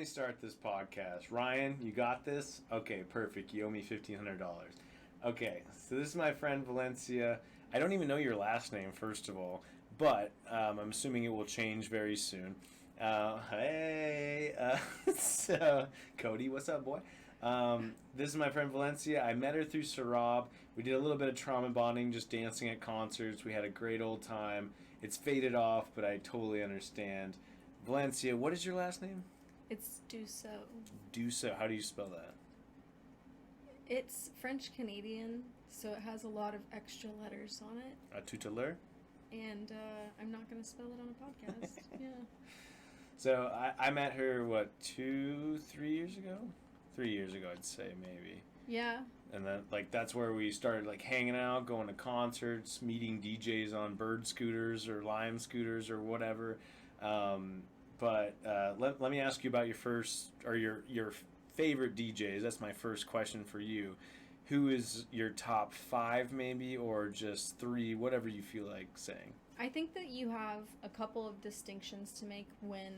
start this podcast. Ryan, you got this? Okay, perfect. You owe me $1,500. Okay, so this is my friend Valencia. I don't even know your last name, first of all, but I'm assuming it will change very soon. Hey, so Cody, what's up, boy? This is my friend Valencia. I met her through Sarab. We did a little bit of trauma bonding, just dancing at concerts. We had a great old time. It's faded off, but I totally understand. Valencia, what is your last name? It's Dussault. Dussault. How do you spell that? It's French-Canadian, so it has a lot of extra letters on it. Tuteleur? And I'm not going to spell it on a podcast. Yeah. So I met her, 3 years ago? 3 years ago, I'd say, maybe. Yeah. And then, that's where we started, hanging out, going to concerts, meeting DJs on bird scooters or lime scooters or whatever. But let me ask you about your first, or your favorite DJs. That's my first question for you. Who is your top 5 maybe, or just 3, whatever you feel like saying? I think that you have a couple of distinctions to make when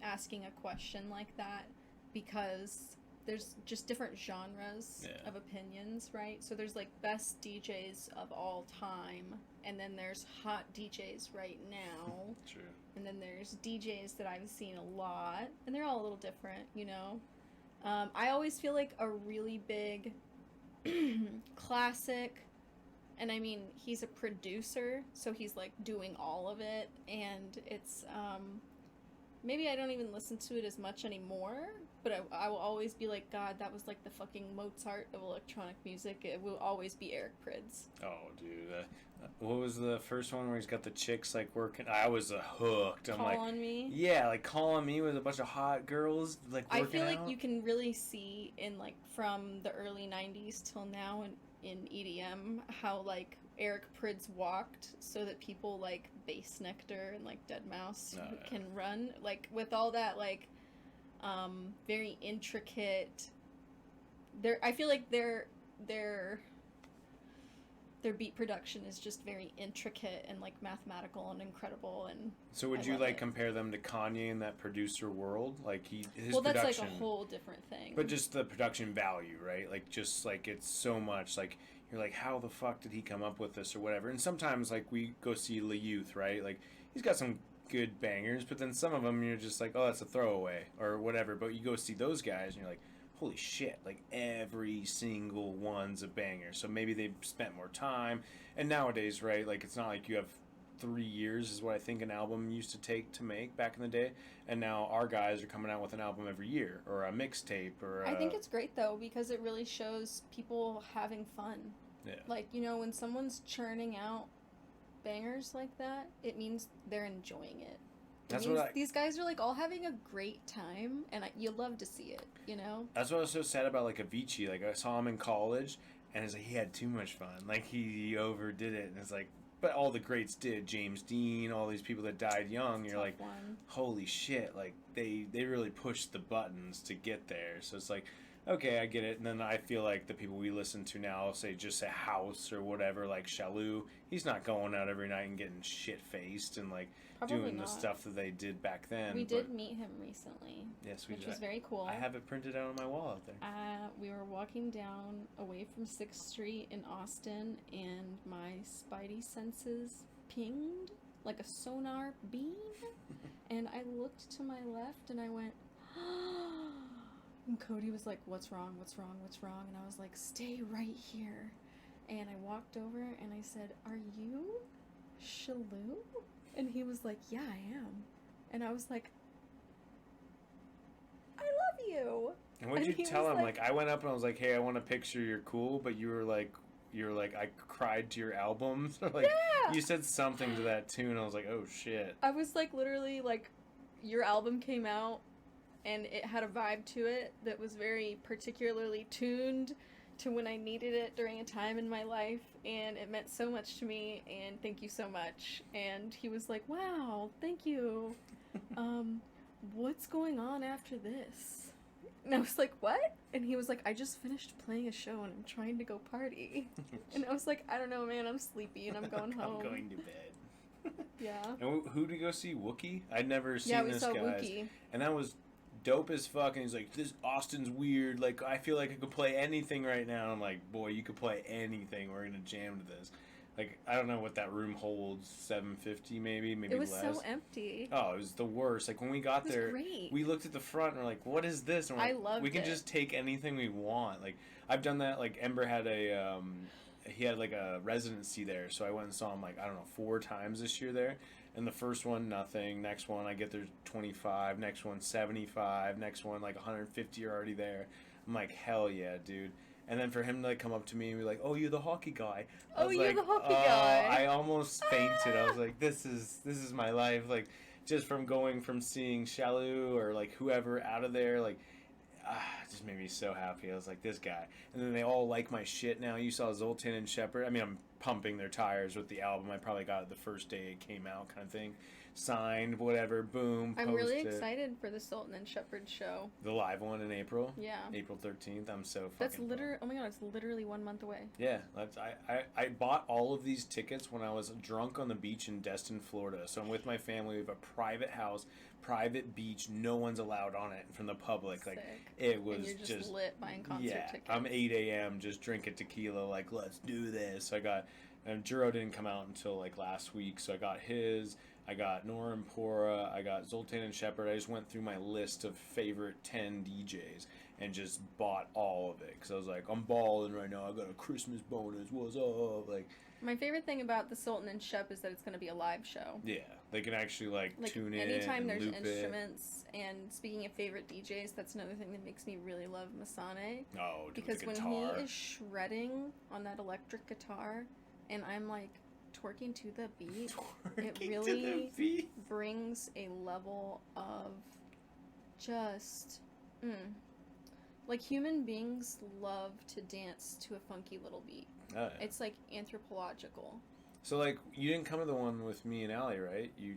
asking a question like that, because there's just different genres of opinions, right? So there's best DJs of all time, and then there's hot DJs right now. True. And then there's DJs that I've seen a lot, and they're all a little different, you know? I always feel like a really big classic, and I mean, he's a producer, so he's doing all of it, and it's, maybe I don't even listen to it as much anymore, but I will always be like, God, that was the fucking Mozart of electronic music. It will always be Eric Prydz. Oh, dude. What was the first one where he's got the chicks working? I was hooked. I'm Call On Me? Yeah, Call On Me with a bunch of hot girls working I feel out. you can really see in from the early 90s till now in EDM how Eric Prydz walked so that people like Bass Nectar and Deadmau5 can run with all that very intricate. I feel like their beat production is just very intricate and mathematical and incredible. And so would you compare them to Kanye in that producer world? His well, that's production, a whole different thing. But just the production value, right? It's so much you're how the fuck did he come up with this or whatever? And sometimes we go see Le Youth, right? He's got some good bangers, but then some of them you're just oh, that's a throwaway or whatever. But you go see those guys and you're holy shit, every single one's a banger. So maybe they've spent more time. And nowadays, right, it's not you have 3 years is what I think an album used to take to make back in the day. And now our guys are coming out with an album every year or a mixtape or I think it's great, though, because it really shows people having fun. Yeah. When someone's churning out bangers like that, it means they're enjoying it. These guys are all having a great time, and you love to see it, you know? That's what I was so sad about Avicii. I saw him in college, and it's he had too much fun. He overdid it, and it's but all the greats did. James Dean, all these people that died young, you're holy shit, they really pushed the buttons to get there. So it's okay, I get it. And then I feel the people we listen to now, say just a House or whatever, Shalou, he's not going out every night and getting shit-faced and doing the stuff that they did back then. We did meet him recently. Yes, we did. Which was very cool. I have it printed out on my wall out there. We were walking down away from 6th Street in Austin, and my spidey senses pinged like a sonar beam. And I looked to my left, and I went, and Cody was like, what's wrong, what's wrong, what's wrong? And I was like, stay right here. And I walked over, and I said, are you Shalou? And he was like, yeah, I am. And I was like, I love you. And what did you tell him? I went up and I was like, hey, I want a picture, you're cool, but you were like, I cried to your album. So yeah! You said something to that tune. I was like, oh shit. I was literally your album came out and it had a vibe to it that was very particularly tuned to when I needed it during a time in my life, and it meant so much to me, and thank you so much. And he was like, wow, thank you. What's going on after this? And I was like, what? And he was like, I just finished playing a show and I'm trying to go party. And I was like, I don't know, man, I'm sleepy and I'm going home. I'm going to bed. Yeah. And who did you go see? Wookie? I'd never seen this guy. Yeah, we saw Wookie. And that was dope as fuck. And he's like, this Austin's weird. Like, I feel like I could play anything right now. And I'm like, boy, you could play anything. We're gonna jam to this. Like, I don't know what that room holds, 750 maybe It was less. so empty. Oh, it was the worst. Like, when we got there, great. we looked at the front and we're like, what is this? And we're I like, loved we can it. just take anything we want. Like, I've done that. Like, Ember had he had like a residency there. So I went and saw him like, I don't know, 4 times this year there. And the first one, nothing. Next one, I get there 25. Next one, 75. Next one, like 150 are already there. I'm like, hell yeah, dude. And then for him to like come up to me and be like, "Oh, you're the hockey guy." I was you're like, the hockey guy. I almost fainted. I was like, "This is my life." Like, just from going from seeing Shalou or like whoever out of there, like, it just made me so happy. I was like, "This guy." And then they all like my shit now. You saw Zoltan and Shepard. I mean, I'm pumping their tires with the album. I probably got it the first day it came out, kind of thing. Signed, whatever, boom. I'm really posted. excited for the Sultan and Shepherd show. The live one in April. Yeah. April 13th. I'm so fucking. That's literally. Oh my god, it's literally 1 month away. Yeah, I bought all of these tickets when I was drunk on the beach in Destin, Florida. So I'm with my family. We have a private house, private beach. No one's allowed on it from the public. Like, Sick. it was And you're just lit buying concert yeah. tickets. I'm 8 a.m. just drinking tequila. Like, let's do this. So I got, and Juro didn't come out until like last week. So I got his. I got Nora and Pora, I got Zoltan and Shepard. I just went through my list of favorite 10 DJs and just bought all of it. Because I was like, I'm balling right now. I got a Christmas bonus. What's up? Like, my favorite thing about the Sultan and Shep is that it's going to be a live show. yeah. They can actually, like tune in anytime and there's loop instruments. And speaking of favorite DJs, that's another thing that makes me really love Masane. Oh, dude, Because the when guitar. he is shredding on that electric guitar, and I'm like twerking to the beat, it really brings a level of just like, human beings love to dance to a funky little beat. Oh, yeah. It's like anthropological. So, like, you didn't come to the one with me and Allie, right? You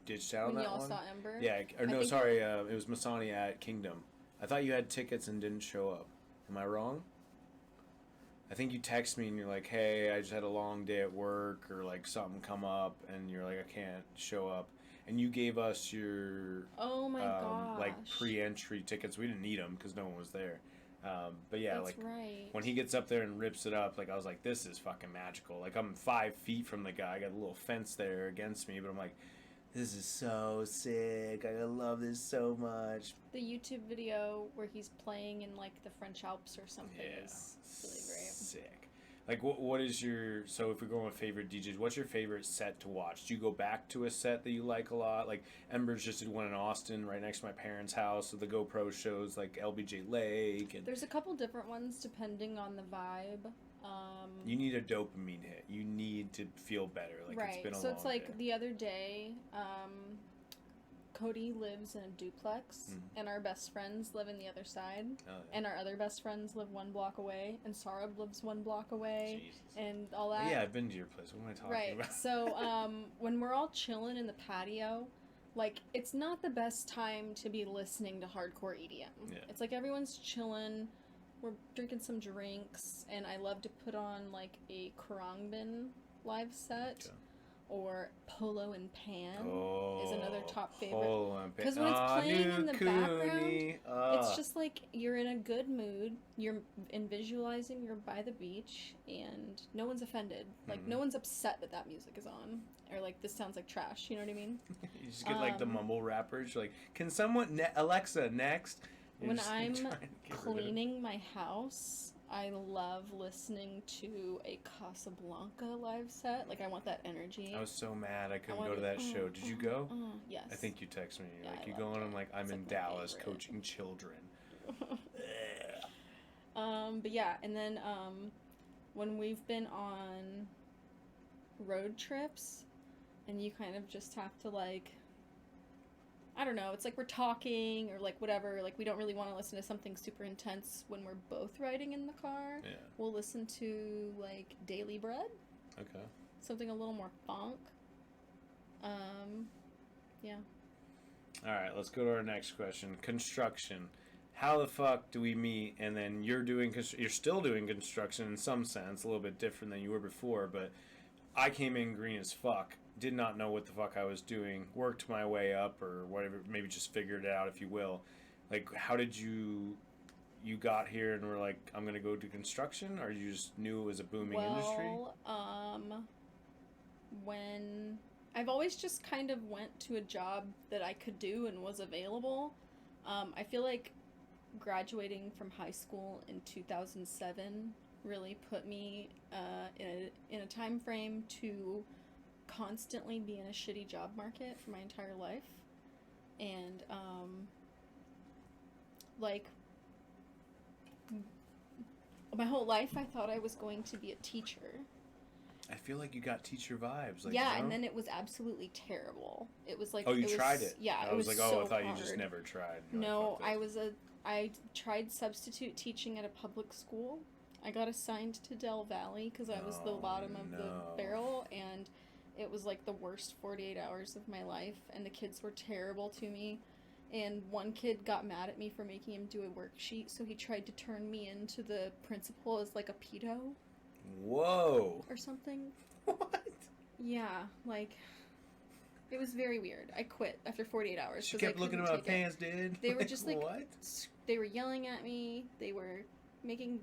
ditched out on When that y'all one? saw Ember? Yeah, or no, sorry, it was Masani at Kingdom. I thought you had tickets and didn't show up. Am I wrong? I think you text me and you're like, hey, I just had a long day at work, or like something come up, and you're like, I can't show up. And you gave us your oh my gosh, like pre-entry tickets. We didn't need them because no one was there. But yeah, that's like right. when he gets up there and rips it up, like I was like, this is fucking magical. Like, I'm 5 feet from the guy. I got a little fence there against me, but I'm like, this is so sick. I love this so much. The YouTube video where he's playing in like the French Alps or something is really great. Sick. Like, what is your, so if we're going with favorite DJs, what's your favorite set to watch? Do you go back to a set that you like a lot? Like, Ember's just did one in Austin right next to my parents' house, so the GoPro shows like LBJ Lake. And there's a couple different ones depending on the vibe. You need a dopamine hit. You need to feel better. Like, right. It's been a so long it's like day. the other day, Cody lives in a duplex, and our best friends live in the other side, and our other best friends live 1 block away, and Sarab lives 1 block away, Jesus. and all that. Yeah, I've been to your place. What am I talking about? Right. So when we're all chilling in the patio, like, it's not the best time to be listening to hardcore EDM. Yeah. It's like everyone's chilling, we're drinking some drinks, and I love to put on like a Khruangbin live set. Okay. Or Polo and Pan is another top favorite. Polo and Pan. Because when it's playing in the background, it's it's just like you're in a good mood. You're visualizing you're by the beach, and no one's offended. Like, no one's upset that that music is on. Or like, this sounds like trash. You know what I mean? You just get like the mumble rappers. You're like, can someone, Alexa, next? You're When just I'm trying to get rid of it. cleaning my house, I love listening to a Casablanca live set. Like, I want that energy. I was so mad I couldn't want go to that it. show. Did you go? Yes. I think you texted me. You're Yeah, like, I you loved going? it. I'm like, I'm It's in like my Dallas favorite. coaching children. But yeah, and then when we've been on road trips, and you kind of just have to, like, I don't know, it's like we're talking or like whatever, like we don't really want to listen to something super intense when we're both riding in the car. Yeah. We'll listen to like Daily Bread, Okay. something a little more funk. Yeah. All right, let's go to our next question. Construction. How the fuck do we meet? And then you're still doing construction in some sense, a little bit different than you were before, but I came in green as fuck. Did not know what the fuck I was doing. Worked my way up or whatever, maybe just figured it out, if you will. Like, how did you got here and were like, I'm gonna go do construction, or you just knew it was a booming industry? When I've always just kind of went to a job that I could do and was available. I feel like graduating from high school in 2007 really put me in a time frame to constantly be in a shitty job market for my entire life. And, like, my whole life I thought I was going to be a teacher. I feel like you got teacher vibes. Like, yeah, you know? And then it was absolutely terrible. It was like... Oh, you tried it? Yeah, I was like, oh, so I thought hard. you just never tried. No, I tried substitute teaching at a public school. I got assigned to Del Valley because I was the bottom of the barrel, and it was like the worst 48 hours of my life, and the kids were terrible to me. And one kid got mad at me for making him do a worksheet, so he tried to turn me into the principal as like a pedo. Whoa. Or something. What? Yeah, like, it was very weird. I quit after 48 hours. She kept looking at my pants, dude. They were just like, what? They were yelling at me. They were making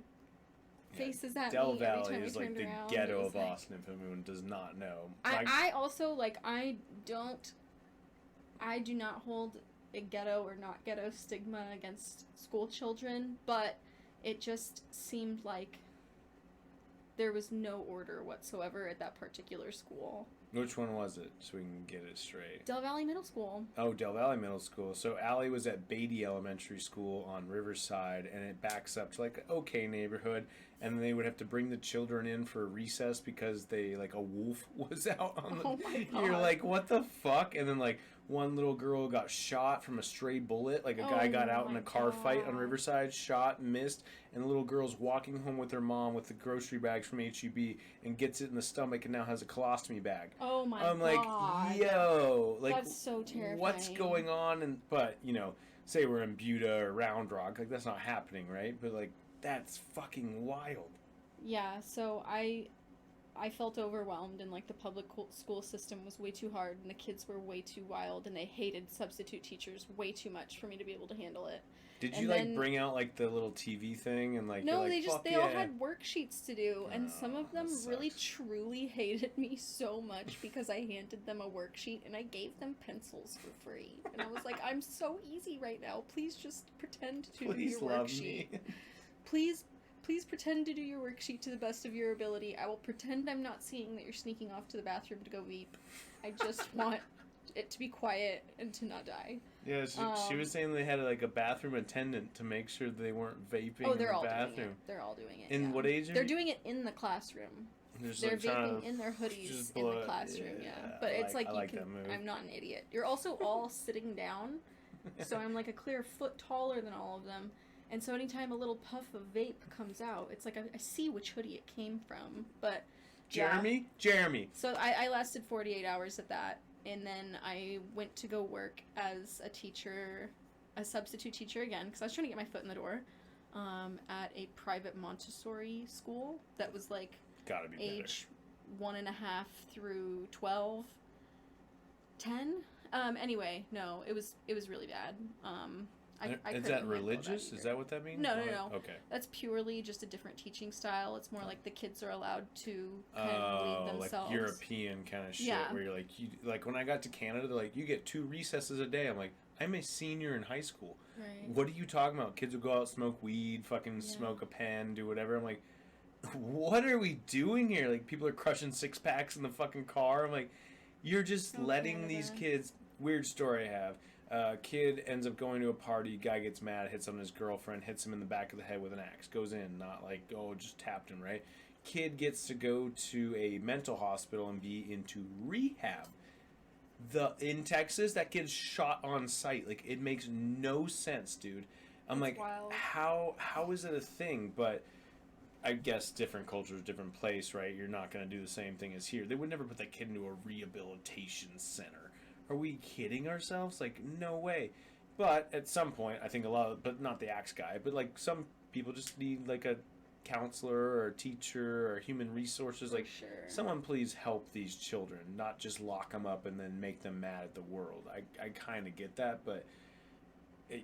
faces at Del me Valley every time is I like turned the around. ghetto of Austin, if anyone does not know. I also, like, I do not hold a ghetto or not ghetto stigma against school children, but it just seemed like there was no order whatsoever at that particular school. Which one was it, so we can get it straight? Del Valley Middle School. Oh, Del Valley Middle School. So Allie was at Beatty Elementary School on Riverside, and it backs up to like an okay neighborhood, and they would have to bring the children in for recess because they, like, a wolf was out on the... Oh my God. You're like, what the fuck? And then, like, one little girl got shot from a stray bullet. Like, a guy got out in a car fight on Riverside, shot, missed, and the little girl's walking home with her mom with the grocery bags from HEB and gets it in the stomach and now has a colostomy bag. Oh my God. I'm like, yo, like, that's so terrifying. What's going on? But, you know, say we're in Buda or Round Rock, like, that's not happening, right? But, like, that's fucking wild. Yeah, so I felt overwhelmed, and like the public school system was way too hard, and the kids were way too wild, and they hated substitute teachers way too much for me to be able to handle it. Did you like bring out like the little TV thing and like? No, like, they all had worksheets to do, and some of them really truly hated me so much because I handed them a worksheet and I gave them pencils for free, and I was like, I'm so easy right now. Please just pretend to do your worksheet. Please pretend to do your worksheet to the best of your ability. I will pretend I'm not seeing that you're sneaking off to the bathroom to go veep. I just want it to be quiet and to not die. Yeah, she was saying they had like a bathroom attendant to make sure they weren't vaping Oh, they're in the all bathroom. doing it. They're all doing it. In what age? They're doing it in the classroom. They're like vaping in their hoodies in the classroom. Yeah, but it's like you can. I'm not an idiot. You're also all sitting down, so I'm like a clear foot taller than all of them. And so anytime a little puff of vape comes out, it's like I see which hoodie it came from. But Jeremy. So I lasted 48 hours at that, and then I went to go work as a teacher, a substitute teacher again, because I was trying to get my foot in the door, at a private Montessori school that was like age 1.5 through 12, 10. Anyway, no, it was really bad. Is that religious? Is that what that means? No. Okay. That's purely just a different teaching style. It's more like the kids are allowed to kind of lead themselves. Like European kind of shit, where you're like, when I got to Canada, they're like, you get 2 recesses a day. I'm like, I'm a senior in high school. Right. What are you talking about? Kids will go out, smoke weed, fucking smoke a pen, do whatever. I'm like, what are we doing here? Like, people are crushing 6-packs in the fucking car. I'm like, you're just letting these kids... Weird story I have. Kid ends up going to a party, guy gets mad, hits on his girlfriend, hits him in the back of the head with an axe, goes in, not like, oh, just tapped him, right? Kid gets to go to a mental hospital and be into rehab. In Texas, that kid's shot on sight. Like, it makes no sense, dude. I'm like, wild. How is it a thing? But I guess different cultures, different place, right? You're not going to do the same thing as here. They would never put that kid into a rehabilitation center. Are we kidding ourselves? Like, no way. But at some point, I think but not the axe guy, but like some people just need like a counselor or a teacher or human resources. Like, someone please help these children, not just lock them up and then make them mad at the world. I kind of get that, but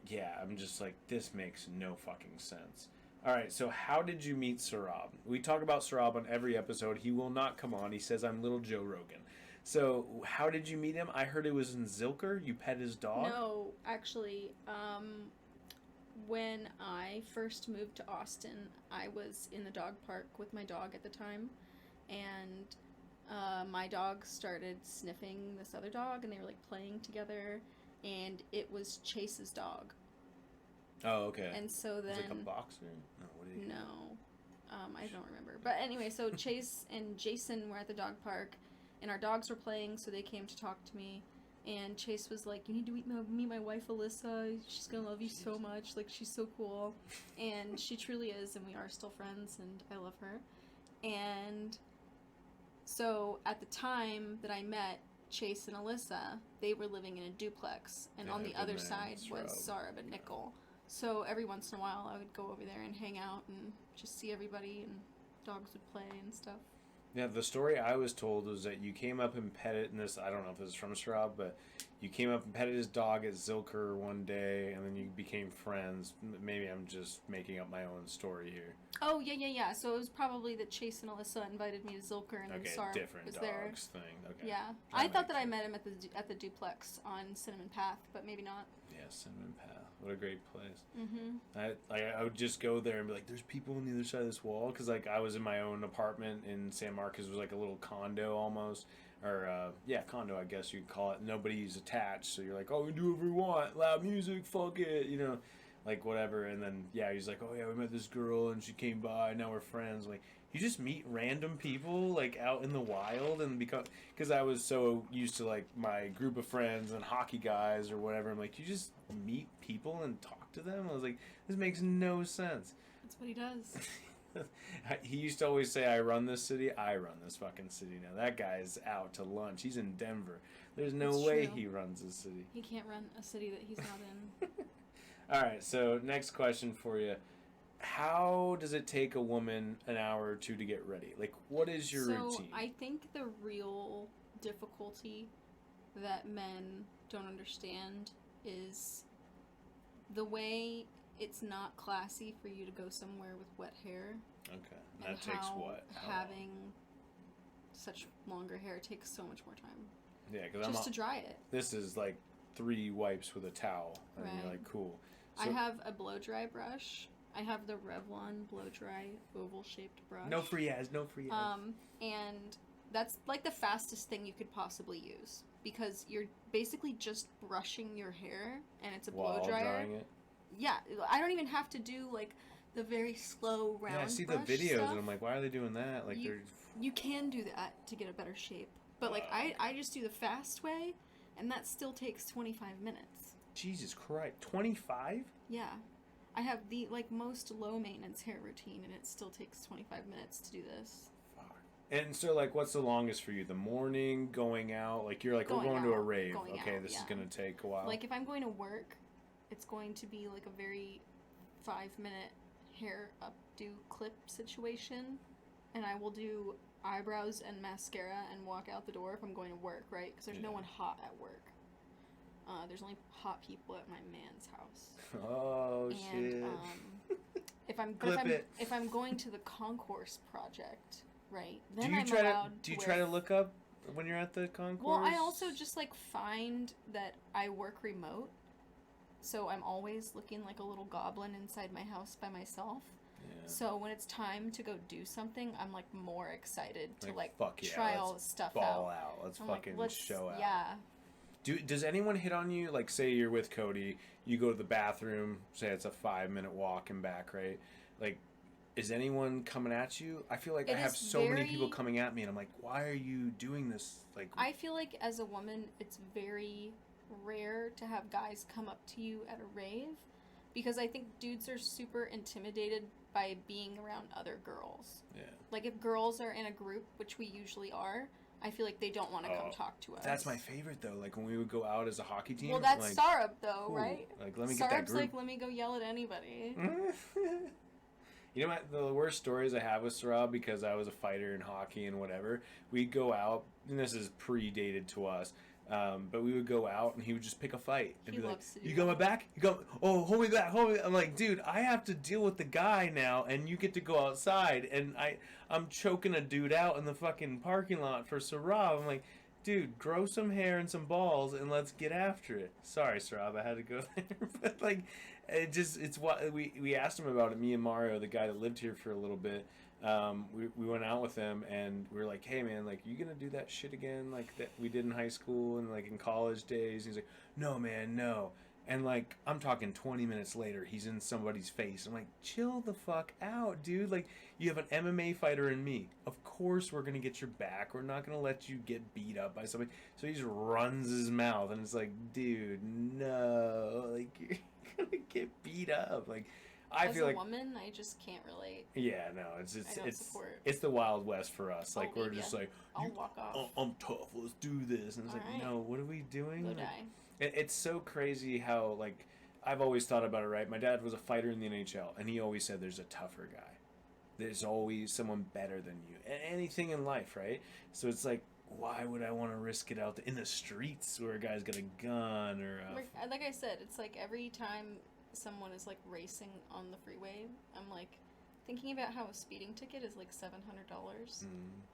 Yeah, I'm just like, this makes no fucking sense. All right, so how did you meet Sarab? We talk about Sarab on every episode. He will not come on. He says I'm little Joe Rogan. So how did you meet him? I heard it was in Zilker. You pet his dog. No, actually, when I first moved to Austin, I was in the dog park with my dog at the time, and my dog started sniffing this other dog, and they were like playing together, and it was Chase's dog. Oh, okay. And so then, was it like a boxer? No, what did he? No, I don't remember. But anyway, so Chase and Jason were at the dog park, and our dogs were playing, so they came to talk to me. And Chase was like, "You need to meet my wife, Alyssa. She's gonna love you so much. Like, she's so cool." And she truly is, and we are still friends, and I love her. And so at the time that I met Chase and Alyssa, they were living in a duplex, and on the other side was Sarab and Nickel. So every once in a while, I would go over there and hang out and just see everybody, and dogs would play and stuff. Yeah, the story I was told was that you came up and petted, and this, I don't know if this is from Sarab, but you came up and petted his dog at Zilker one day, and then you became friends. Maybe I'm just making up my own story here. Oh, yeah. So it was probably that Chase and Alyssa invited me to Zilker, and then Sarab was there. Dogs thing. Okay. Yeah. I thought that I met him at the duplex on Cinnamon Path, but maybe not. Yeah, Cinnamon Path. What a great place. Mm-hmm. I would just go there and be like, there's people on the other side of this wall. Because, like, I was in my own apartment in San Marcos. It was like a little condo almost. Or, condo, I guess you'd call it. Nobody's attached. So you're like, oh, we do whatever we want. Loud music, fuck it. You know, like, whatever. And then, yeah, he's like, oh, yeah, we met this girl and she came by. Now we're friends. Like, you just meet random people, like, out in the wild. And because I was so used to, like, my group of friends and hockey guys or whatever. I'm like, you just meet people and talk to them? I was like, this makes no sense. That's what he does. He used to always say, I run this city. I run this fucking city now. That guy's out to lunch. He's in Denver. There's no way he runs this city. He can't run a city that he's not in. All right, so next question for you. How does it take a woman an hour or two to get ready? Like, what is your routine? So, I think the real difficulty that men don't understand is the way it's not classy for you to go somewhere with wet hair. Okay. That takes what? Having such longer hair takes so much more time. Yeah, because to dry it. This is like 3 wipes with a towel, and you're like, cool. So, I have a blow dry brush. I have the Revlon blow dry oval shaped brush. No free ads. And that's like the fastest thing you could possibly use because you're basically just brushing your hair, and it's a blow dryer. Drying it? Yeah, I don't even have to do like the very slow round. Yeah, I see the brush videos stuff. and I'm like, why are they doing that? Like you can do that to get a better shape, but like I just do the fast way, and that still takes 25 minutes. Jesus Christ, 25? Yeah, I have the like most low maintenance hair routine, and it still takes 25 minutes to do this. Fuck. And so like, what's the longest for you? The morning, going out? Like you're like, we're going to a rave. Okay, this is gonna take a while. Like if I'm going to work, it's going to be like a very 5-minute hair updo clip situation, and I will do eyebrows and mascara and walk out the door if I'm going to work, right? Because there's no one hot at work. There's only hot people at my man's house. Oh, and, shit. If I'm going to the concourse project, right? Then Do you try to look up when you're at the concourse? Well, I also just like find that I work remote. So I'm always looking like a little goblin inside my house by myself. Yeah. So when it's time to go do something, I'm like more excited to try all the stuff out. Let's show out. Yeah. Does anyone hit on you? Like, say you're with Cody, you go to the bathroom, say it's a 5-minute walk and back, right? Like, is anyone coming at you? I feel like I have so many people coming at me, and I'm like, why are you doing this? Like, I feel like as a woman, it's very rare to have guys come up to you at a rave, because I think dudes are super intimidated by being around other girls. Yeah. Like, if girls are in a group, which we usually are, I feel like they don't want to come talk to us. That's my favorite, though. Like, when we would go out as a hockey team. Well, that's like, Sarab, though, right? Like, let me get that group. Sarab's like, let me go yell at anybody. You know what? The worst stories I have with Sarab, because I was a fighter in hockey and whatever, we'd go out, and this is predated to us. But we would go out and he would just pick a fight and He be like, loves to do "You got my that. back? You got? Oh, hold me back, hold me." I'm like, "Dude, I have to deal with the guy now, and you get to go outside, and I'm choking a dude out in the fucking parking lot for Sarab." I'm like, "Dude, grow some hair and some balls, and let's get after it." Sorry, Sarab, I had to go there, but like, it's what we asked him about it. Me and Mario, the guy that lived here for a little bit. We went out with him and we were like, "Hey man, like, you gonna do that shit again like that we did in high school and like in college days?" And he's like, "No man, no." And like, I'm talking 20 minutes later, he's in somebody's face. I'm like, "Chill the fuck out, dude. Like, you have an MMA fighter in me. Of course we're gonna get your back. We're not gonna let you get beat up by somebody." So he just runs his mouth and it's like, "Dude, no. Like, you're gonna get beat up." Like, I As feel a like, woman, I just can't relate. yeah, no, I don't support. it's the Wild West for us. Like, I'll we're leave just ya. like, I'll walk off. I'm tough. Let's do this." And it's like, Alright. no, what are we doing? Go Like, die. it's so crazy how, like, I've always thought about it. Right, my dad was a fighter in the NHL, and he always said, "There's a tougher guy. There's always someone better than you. Anything in life, right?" So it's like, why would I want to risk it out in the streets where a guy's got a gun or Like I said, it's like every time someone is like racing on the freeway, I'm like thinking about how a speeding ticket is like $700,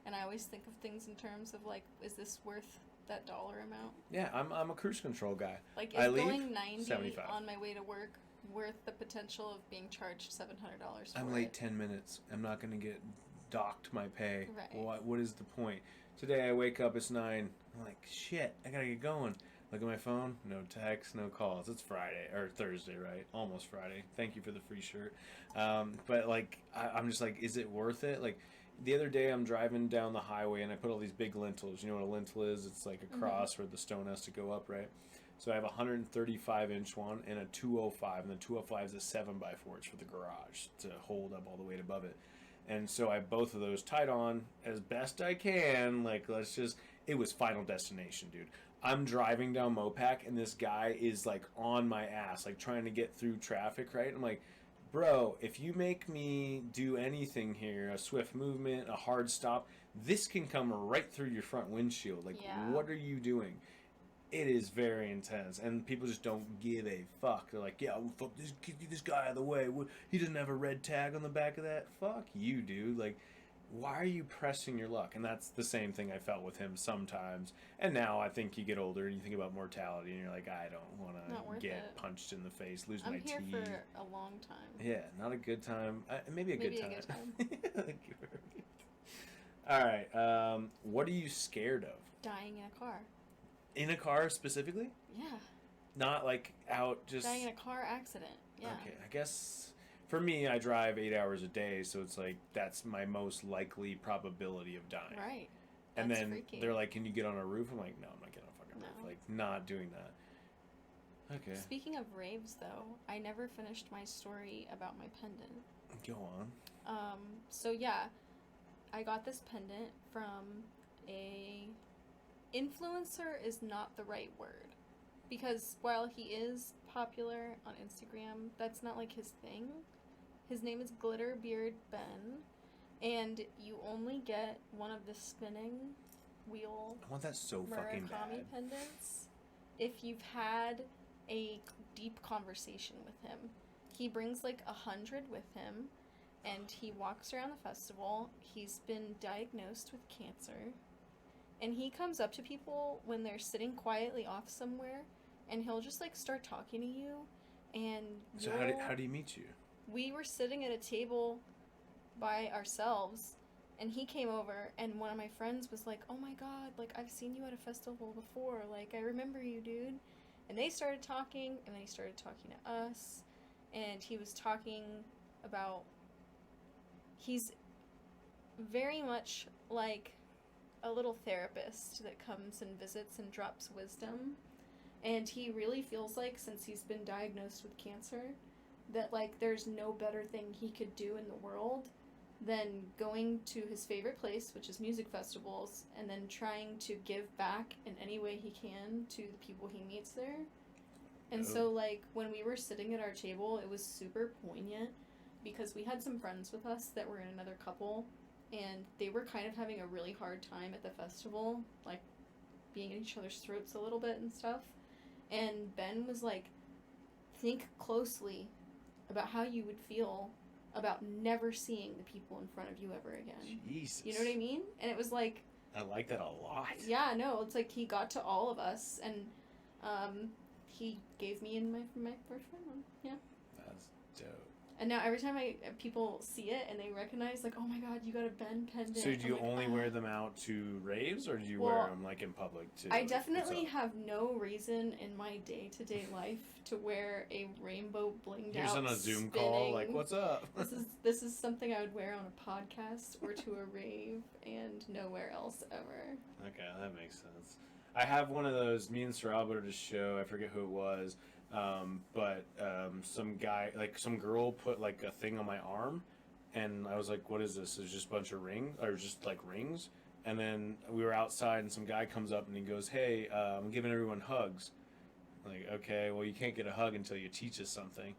and I always think of things in terms of like, is this worth that dollar amount? Yeah, I'm a cruise control guy. Like, I is leave, going 90 $75. on my way to work worth the potential of being charged $700 for I'm late 10 minutes. I'm not going to get docked my pay. Right. What is the point? Today I wake up, it's 9. I'm like, shit, I got to get going. Look at my phone, no texts, no calls. It's Friday, or Thursday, right? Almost Friday. Thank you for the free shirt. But, like, I'm just like, is it worth it? Like, the other day I'm driving down the highway and I put all these big lentils. You know what a lentil is? It's like a cross where the stone has to go up, right? So I have a 135-inch one and a 205, and the 205 is a 7x4. It's for the garage to hold up all the weight above it. And so I have both of those tied on as best I can. Like, it was Final Destination, dude. I'm driving down Mopac, and this guy is, like, on my ass, like, trying to get through traffic, right? I'm like, bro, if you make me do anything here, a swift movement, a hard stop, this can come right through your front windshield. Like, Yeah. what are you doing? It is very intense, and people just don't give a fuck. They're like, "Yeah, well, fuck this, get this guy out of the way. He doesn't have a red tag on the back of that." Fuck you, dude. Like, why are you pressing your luck? And that's the same thing I felt with him sometimes. And now I think you get older and you think about mortality, and you're like, I don't want Not worth to get it. punched in the face, lose my I'm here teeth. for a long time. Yeah, not a good time. Maybe a Maybe good a time. good All right. What are you scared of? Dying in a car. In a car specifically? Yeah. Not like out just. Dying in a car accident. Yeah. Okay, I guess for me, I drive 8 hours a day, so it's like that's my most likely probability of dying. Right. And That's then freaky. they're like, "Can you get on a roof?" I'm like, "No, I'm not getting on a fucking No. roof. Like, not doing that." Okay, Speaking of raves, though, I never finished my story about my pendant. go on. So yeah, I got this pendant from a influencer is not the right word, because while he is popular on Instagram, that's not like his thing. His name is Glitterbeard Ben, and you only get one of the spinning wheel I want that so fucking Murakami bad. pendants if you've had a deep conversation with him. He brings like 100 with him, and he walks around the festival. He's been diagnosed with cancer, and he comes up to people when they're sitting quietly off somewhere, and he'll just like start talking to you. And So how do you meet you? we were sitting at a table by ourselves, and he came over, and one of my friends was like, "Oh my god, like, I've seen you at a festival before, like, I remember you, dude." And they started talking, and then he started talking to us, and he was talking about, he's very much like a little therapist that comes and visits and drops wisdom, and he really feels like, since he's been diagnosed with cancer, that like there's no better thing he could do in the world than going to his favorite place, which is music festivals, and then trying to give back in any way he can to the people he meets there. And so like when we were sitting at our table, it was super poignant because we had some friends with us that were in another couple, and they were kind of having a really hard time at the festival, like being at each other's throats a little bit and stuff. And Ben was like, think closely about how you would feel about never seeing the people in front of you ever again. Jesus. You know what I mean? And it was like... I like that a lot. Yeah, no, it's like he got to all of us, and he gave me and my boyfriend one. Yeah. That's dope. And now every time people see it and they recognize, like, oh my god, you got a Ben pendant. So do you like, only wear them out to raves, or do you wear them like in public too? I definitely have no reason in my day-to-day life to wear a rainbow blinged Here's out on a Zoom spinning. call, like, what's up? This is something I would wear on a podcast or to a rave and nowhere else ever. Okay, that makes sense. I have one of those. Me and Sarab at a show. I forget who it was. But some guy, like some girl, put like a thing on my arm, and I was like, "What is this?" It's just a bunch of rings, or just like rings. And then we were outside, and some guy comes up and he goes, "Hey, I'm giving everyone hugs." I'm like, okay, well, you can't get a hug until you teach us something.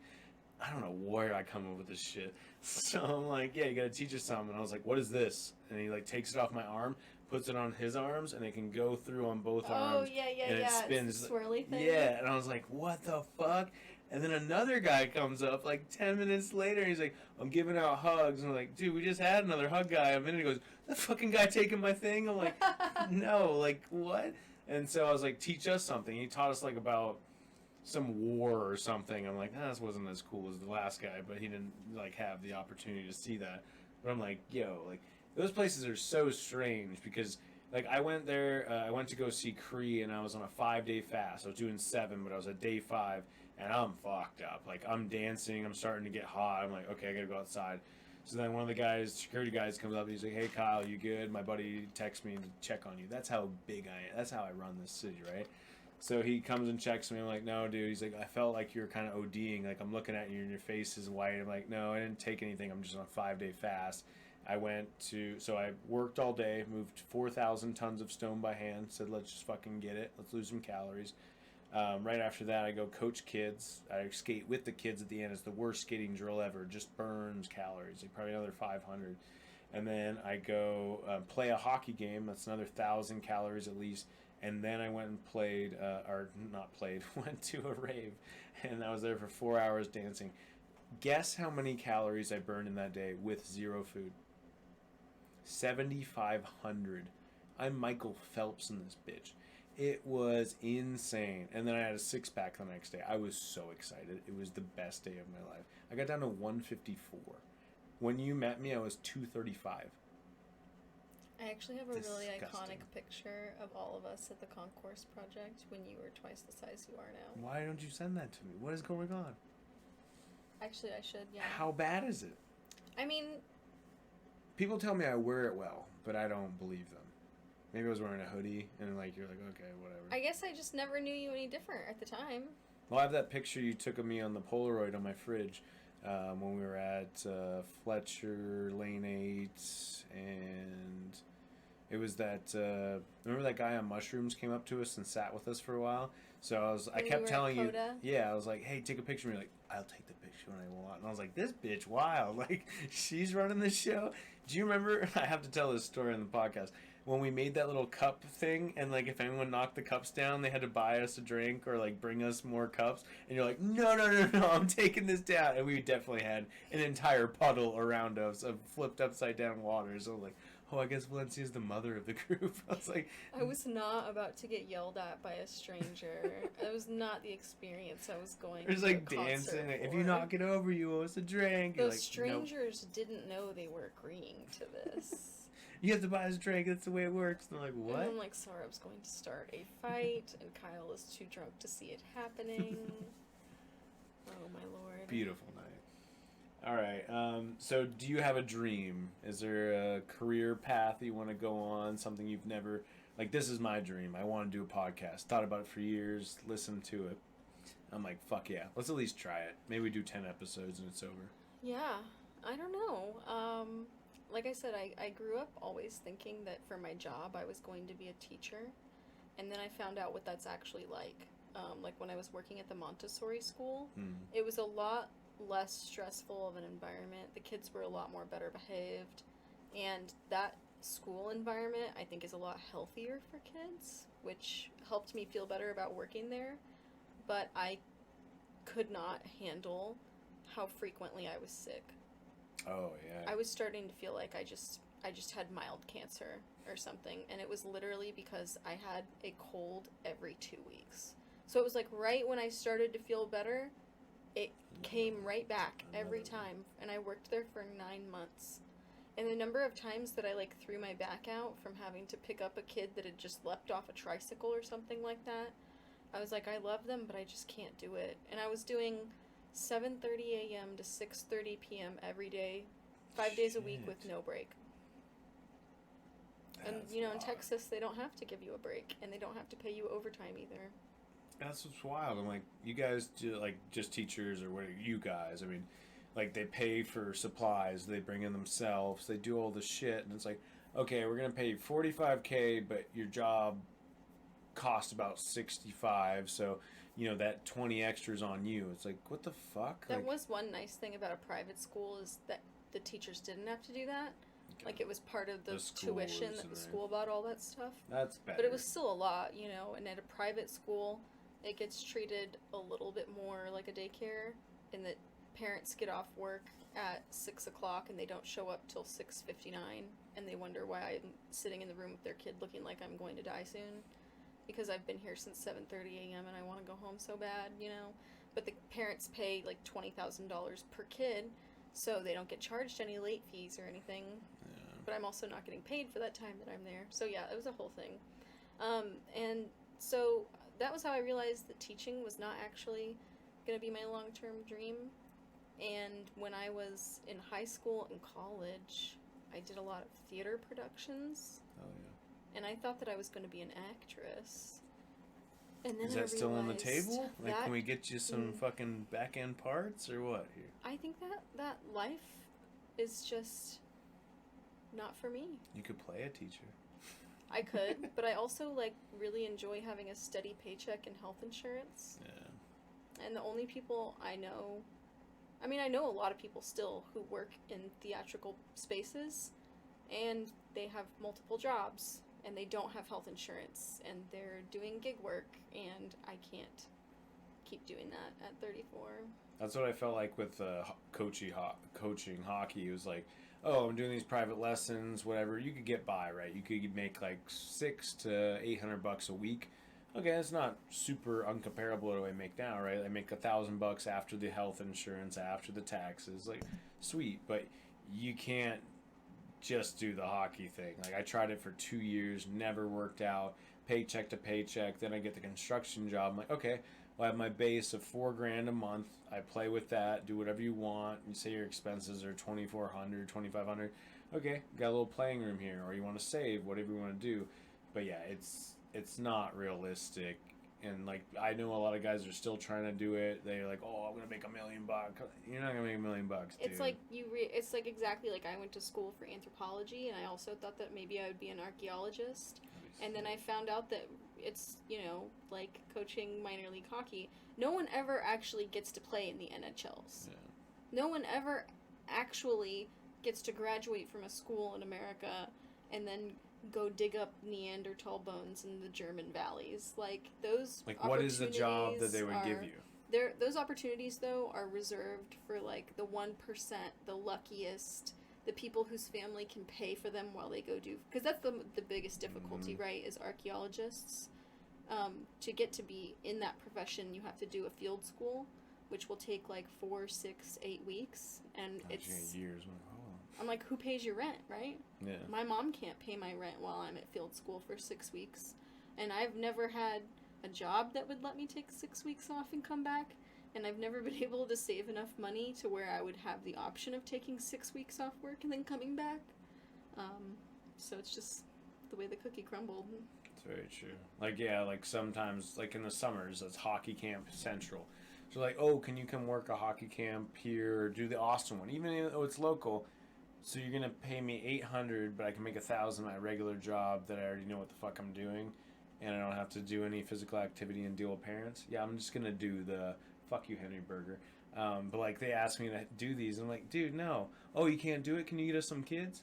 I don't know where I come up with this shit. So I'm like, yeah, you gotta teach us something. And I was like, what is this? And he like takes it off my arm, puts it on his arms, and it can go through on both arms. Oh, yeah, and it spins. It's the swirly thing. Yeah, and I was like, what the fuck? And then another guy comes up like 10 minutes later, and he's like, I'm giving out hugs. And I'm like, dude, we just had another hug guy a minute ago. He goes, that fucking guy taking my thing? I'm like, no, like, what? And so I was like, teach us something. He taught us like about some war or something. I'm like, this wasn't as cool as the last guy, but he didn't like have the opportunity to see that. But I'm like, yo, like those places are so strange because like I went there, I went to go see Cree, and I was on a 5-day fast. I was doing 7, but I was at day 5, and I'm fucked up. Like I'm dancing, I'm starting to get hot. I'm like, okay, I gotta go outside. So then one of the guys, security guys, comes up and he's like, hey Kyle, you good? My buddy texts me to check on you. That's how big I am. That's how I run this city, right? So he comes and checks me. I'm like, no, dude. He's like, I felt like you were kind of ODing. Like, I'm looking at you and your face is white. I'm like, no, I didn't take anything. I'm just on a 5-day fast. So I worked all day, moved 4,000 tons of stone by hand. Said, let's just fucking get it. Let's lose some calories. Right after that, I go coach kids. I skate with the kids at the end. It's the worst skating drill ever. Just burns calories. Like probably another 500. And then I go play a hockey game. That's another 1,000 calories at least. And then I went and went to a rave. And I was there for 4 hours dancing. Guess how many calories I burned in that day with zero food? 7,500. I'm Michael Phelps in this bitch. It was insane. And then I had a 6-pack the next day. I was so excited. It was the best day of my life. I got down to 154. When you met me, I was 235. I actually have a really Disgusting. iconic picture of all of us at the Concourse Project when you were twice the size you are now. Why don't you send that to me? What is going on? Actually, I should, yeah. How bad is it? I mean... People tell me I wear it well, but I don't believe them. Maybe I was wearing a hoodie, and like you're like, okay, whatever. I guess I just never knew you any different at the time. Well, I have that picture you took of me on the Polaroid on my fridge when we were at Fletcher, Lane 8, and it was that, remember that guy on mushrooms came up to us and sat with us for a while? So I kept telling you, yeah, I was like, hey, take a picture of me. Like, I'll take the picture when I want. And I was like, this bitch, wild. Like, she's running this show. Do you remember, I have to tell this story on the podcast, when we made that little cup thing, and like if anyone knocked the cups down, they had to buy us a drink or like bring us more cups, and you're like, no, I'm taking this down. And we definitely had an entire puddle around us of flipped upside down water. So like, oh, I guess Valencia's the mother of the group. I was like, I was not about to get yelled at by a stranger. It was not the experience I was going to. It was like dancing. Like, if you knock it over, you owe us a drink. Those like, strangers didn't know they were agreeing to this. You have to buy us a drink. That's the way it works. And I'm like, what? And then like Sarab's going to start a fight, and Kyle is too drunk to see it happening. Oh my lord! Beautiful night. All right. So, do you have a dream? Is there a career path you want to go on? Something you've never like? This is my dream. I want to do a podcast. Thought about it for years. Listened to it. I'm like, fuck yeah. Let's at least try it. Maybe we do 10 episodes and it's over. Yeah. I don't know. Like I said, I grew up always thinking that for my job I was going to be a teacher, and then I found out what that's actually like. Like when I was working at the Montessori school, it was a lot less stressful of an environment. The kids were a lot more better behaved, and that school environment, I think, is a lot healthier for kids, which helped me feel better about working there. But I could not handle how frequently I was sick. Oh yeah. I was starting to feel like I just had mild cancer or something, and it was literally because I had a cold every 2 weeks. So it was like right when I started to feel better, it came right back every time, and I worked there for 9 months. And the number of times that I like threw my back out from having to pick up a kid that had just leapt off a tricycle or something like that, I was like, I love them, but I just can't do it. And I was doing 7:30 a.m. to 6:30 p.m. every day, 5 days a week with no break. And, That's you know, in wild. Texas, they don't have to give you a break, and they don't have to pay you overtime either. That's what's wild. I'm like, you guys do, like, just teachers or what? You guys? I mean, like, they pay for supplies, they bring in themselves, they do all this shit, and it's like, okay, we're gonna pay you $45K, but your job cost about 65, so you know that 20 extras on you. It's like, what the fuck? That Like, was one nice thing about a private school, is that the teachers didn't have to do that. okay, Like, it was part of the The tuition schools that the and school bought, all that stuff. that's better. But it was still a lot, you know, and at a private school, it gets treated a little bit more like a daycare, in that parents get off work at 6 o'clock and they don't show up till 6:59, and they wonder why I'm sitting in the room with their kid looking like I'm going to die soon, because I've been here since 7:30 a.m. and I want to go home so bad, you know. But the parents pay like $20,000 per kid, so they don't get charged any late fees or anything. Yeah. But I'm also not getting paid for that time that I'm there. So yeah, it was a whole thing. And so that was how I realized that teaching was not actually going to be my long-term dream. And when I was in high school and college, I did a lot of theater productions. Oh yeah. And I thought that I was going to be an actress. And then Is I that still on the realized table? Like, that- can we get you some fucking back end parts or what here? I think that life is just not for me. You could play a teacher. I could, but I also like really enjoy having a steady paycheck and health insurance. Yeah. And the only people I know, I mean, I know a lot of people still who work in theatrical spaces, and they have multiple jobs, and they don't have health insurance, and they're doing gig work, and I can't keep doing that at 34. That's what I felt like with coaching hockey. It was like, oh, I'm doing these private lessons, whatever. You could get by, right? You could make like $600 to $800 a week. Okay, that's not super uncomparable to what I make now, right? I make $1,000 after the health insurance, after the taxes. Like, sweet, but you can't just do the hockey thing. Like, I tried it for 2 years, never worked out, paycheck to paycheck. Then I get the construction job. I'm like, okay, well, I have my base of $4,000 a month. I play with that, do whatever you want. You say your expenses are $2,400, $2,500. Okay, got a little playing room here, or you want to save, whatever you want to do. But yeah, it's not realistic. And like, I know a lot of guys are still trying to do it. They're like, oh, I'm gonna make $1 million. You're not gonna make $1 million, dude. It's like it's like exactly like I went to school for anthropology, and I also thought that maybe I would be an archaeologist. And then I found out that it's, you know, like coaching minor league hockey. No one ever actually gets to play in the NHLs. Yeah. No one ever actually gets to graduate from a school in America and then go dig up Neanderthal bones in the German valleys. Like, those Like, what is the job that they would give opportunities you? Those opportunities, though, are reserved for, like, the 1%, the luckiest, the people whose family can pay for them while they go do... Because that's the biggest difficulty, right, is archaeologists. To get to be in that profession, you have to do a field school, which will take, like, 4, 6, 8 weeks. And it's... years. I'm like, who pays your rent, right? Yeah. My mom can't pay my rent while I'm at field school for 6 weeks. And I've never had a job that would let me take 6 weeks off and come back. And I've never been able to save enough money to where I would have the option of taking 6 weeks off work and then coming back. So it's just the way the cookie crumbled. It's very true. Like, yeah, like sometimes, like in the summers, it's hockey camp central. So like, oh, can you come work a hockey camp here or do the Austin one? Even though it's local, so you're gonna pay me $800, but I can make $1,000 my regular job that I already know what the fuck I'm doing, and I don't have to do any physical activity and deal with parents. Yeah, I'm just gonna do the fuck you, Henry Burger. But like, they asked me to do these, and I'm like, dude, no. Oh, you can't do it? Can you get us some kids?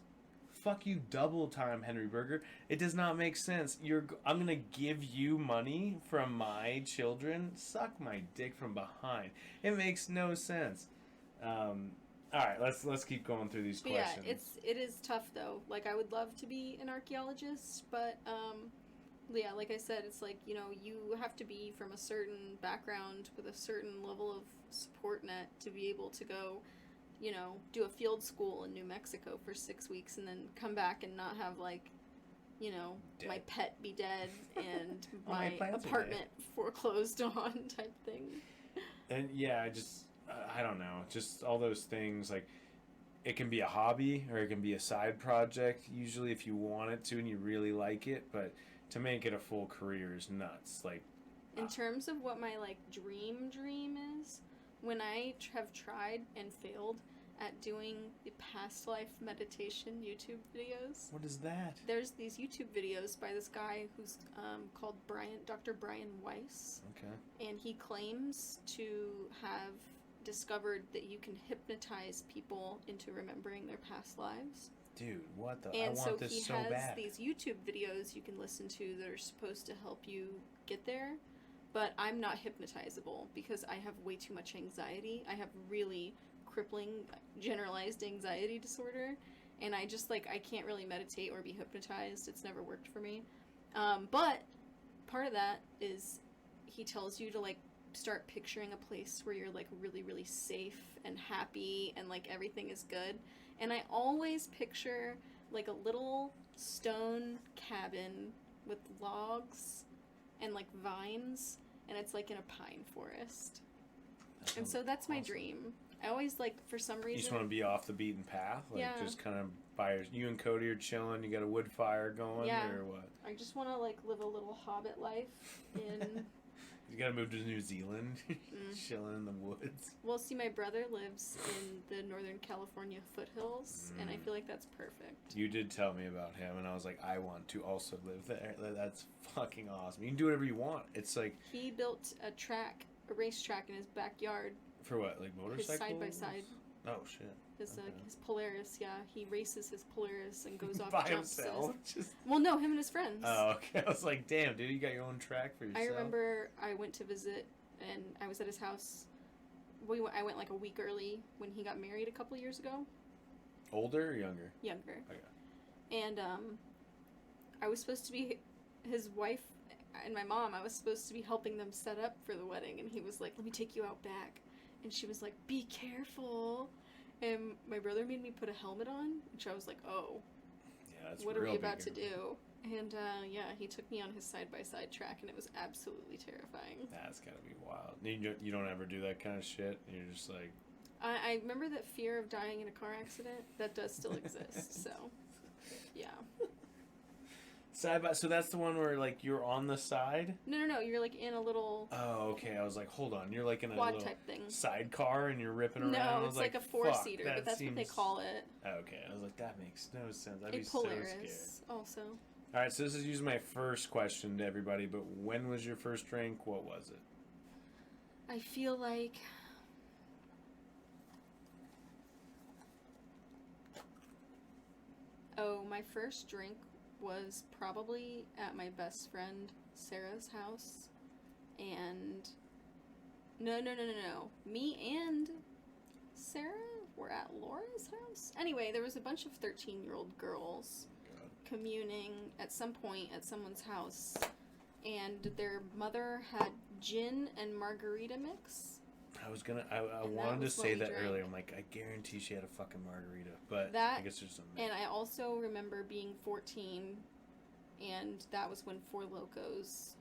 fuck you double time, Henry Berger. It does not make sense. I'm gonna give you money from my children. Suck my dick from behind. It makes no sense. All right, let's keep going through these questions. Yeah, it is tough though. Like, I would love to be an archaeologist, but yeah, like I said, it's like, you know, you have to be from a certain background with a certain level of support net to be able to go, you know, do a field school in New Mexico for 6 weeks and then come back and not have, like, you know, Dead. my pet be dead and My my plants are apartment foreclosed on type thing. And yeah, I don't know, just all those things, like, it can be a hobby or it can be a side project, usually, if you want it to and you really like it, but to make it a full career is nuts. Like, in terms of what my, like, dream is, when I have tried and failed at doing the past life meditation YouTube videos. What is that? There's these YouTube videos by this guy who's called Dr. Brian Weiss. Okay. And he claims to have discovered that you can hypnotize people into remembering their past lives. Dude, what the? And I want this so bad. he has these YouTube videos you can listen to that are supposed to help you get there. But I'm not hypnotizable because I have way too much anxiety. I have really crippling generalized anxiety disorder. And I just, like, I can't really meditate or be hypnotized. It's never worked for me. But part of that is he tells you to, like, start picturing a place where you're, like, really, really safe and happy and, like, everything is good. And I always picture, like, a little stone cabin with logs and, like, vines, and it's, like, in a pine forest. And so that's my dream. I always, like, for some reason... You just want to be off the beaten path? Like, yeah. Just kind of you and Cody are chilling, you got a wood fire going, or what? I just want to, like, live a little hobbit life in... You gotta move to New Zealand, chilling in the woods. Well, see, my brother lives in the Northern California foothills, and I feel like that's perfect. You did tell me about him, and I was like, I want to also live there. That's fucking awesome. You can do whatever you want. It's like... He built a racetrack in his backyard. For what, like motorcycles? His side-by-side. Oh, shit. His Polaris, yeah. He races his Polaris and goes off by jumps. himself? Well, no, him and his friends. Oh, okay. I was like, damn, dude, you got your own track for yourself. I remember I went to visit, and I was at his house. I went, like, a week early when he got married a couple years ago. Older or younger? Younger. Okay. And I was supposed to be his wife and my mom. I was supposed to be helping them set up for the wedding, and he was like, let me take you out back. And she was like, be careful. And my brother made me put a helmet on, which I was like, oh. Yeah, that's what are we about to do? And yeah, he took me on his side-by-side track, and it was absolutely terrifying. That's gotta be wild. You don't ever do that kind of shit? You're just like... I remember that fear of dying in a car accident. That does still exist, so... Yeah. So that's the one where, like, you're on the side? No, you're, like, in a little... Oh, okay. I was like, hold on. You're, like, in a quad little type thing. Sidecar, and you're ripping around? No, it's like a four-seater, but that's what they call it. Okay. I was like, that makes no sense. I'd be Polaris so scared. also. All right, so this is usually my first question to everybody, but when was your first drink? What was it? I feel like... Oh, my first drink was probably at my best friend Sarah's house. And... No. Me and Sarah were at Laura's house? Anyway, there was a bunch of 13-year-old girls communing at some point at someone's house, and their mother had gin and margarita mix. I wanted to say that earlier. I'm like, I guarantee she had a fucking margarita, but I guess there's some. And I also remember being 14, and that was when Four Locos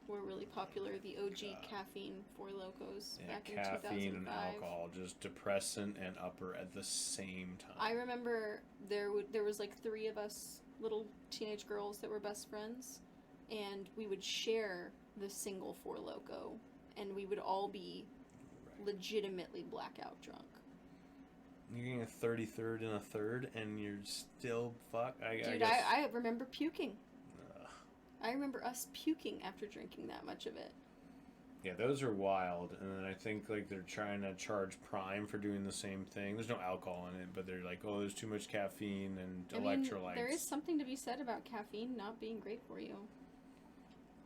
were really popular. The OG caffeine Four Locos back in 2005. Caffeine and alcohol, just depressant and upper at the same time. I remember there was like 3 of us little teenage girls that were best friends, and we would share the single Four Loko, and we would all be legitimately blackout drunk. You're getting a 33rd and a third, and you're still Dude, I remember puking. I remember us puking after drinking that much of it. Yeah, those are wild. And then I think like they're trying to charge Prime for doing the same thing. There's no alcohol in it, but they're like, oh, there's too much caffeine and I mean, electrolytes. there is something to be said about caffeine not being great for you.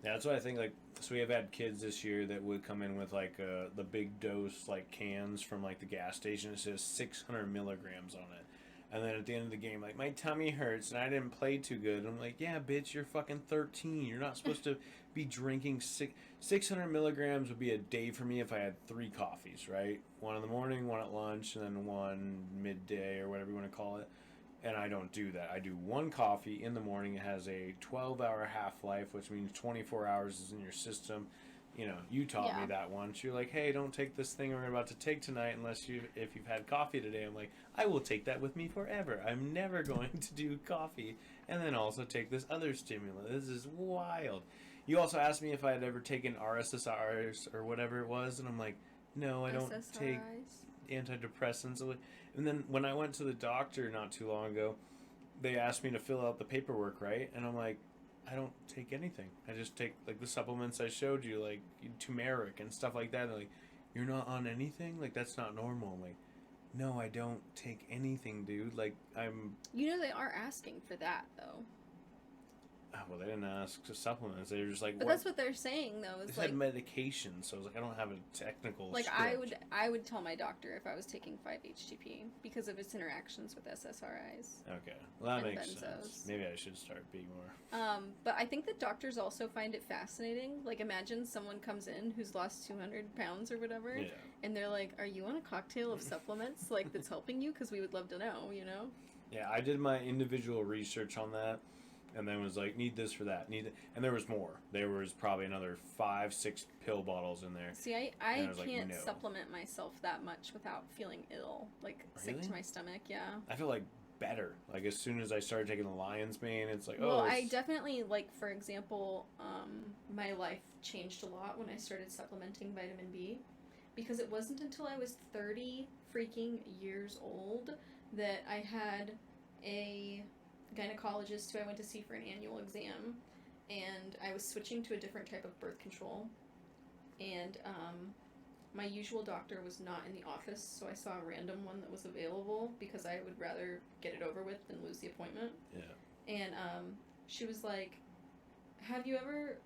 Yeah, that's what I think. Like, so we have had kids this year that would come in with like the big dose like cans from like the gas station. It says 600 milligrams on it, and then at the end of the game, like my tummy hurts and I didn't play too good. I'm like, yeah, bitch, you're fucking 13. You're not supposed to be drinking 600 milligrams would be a day for me if I had 3 coffees, right? One in the morning, one at lunch, and then one midday or whatever you want to call it. And I don't do that. I do 1 coffee in the morning. It has a 12-hour half-life, which means 24 hours is in your system. You know, you taught me that once. You're like, hey, don't take this thing we're about to take tonight if you've had coffee today. I'm like, I will take that with me forever. I'm never going to do coffee and then also take this other stimulant. This is wild. You also asked me if I had ever taken RSSRs or whatever it was, and I'm like, no, I don't take antidepressants. And then when I went to the doctor not too long ago, they asked me to fill out the paperwork, right? And I'm like, I don't take anything. I just take like the supplements I showed you, like turmeric and stuff like that. And they're like, you're not on anything? Like that's not normal. I'm like, no, I don't take anything, dude. Like I'm. You know they are asking for that though. Well, they didn't ask for supplements. They were just like. But that's what they're saying though. It's like medication, so I was like, I don't have a technical. Like script. I would tell my doctor if I was taking 5-HTP because of its interactions with SSRIs. Okay, well that makes benzos. sense. Maybe I should start being more. But I think that doctors also find it fascinating. Like imagine someone comes in who's lost 200 pounds or whatever, and they're like, "Are you on a cocktail of supplements like that's helping you? Because we would love to know, you know." Yeah, I did my individual research on that. And then was like, need this for that, and there was more. There was probably another 5-6 pill bottles in there. See, I can't supplement myself that much without feeling ill, like sick to my stomach. Yeah. I feel like better. Like as soon as I started taking the lion's mane, it's like well, I definitely like, for example, my life changed a lot when I started supplementing vitamin B, because it wasn't until I was 30 freaking years old that I had a gynecologist who I went to see for an annual exam, and I was switching to a different type of birth control, and my usual doctor was not in the office, so I saw a random one that was available because I would rather get it over with than lose the appointment. Yeah. And she was like, have you ever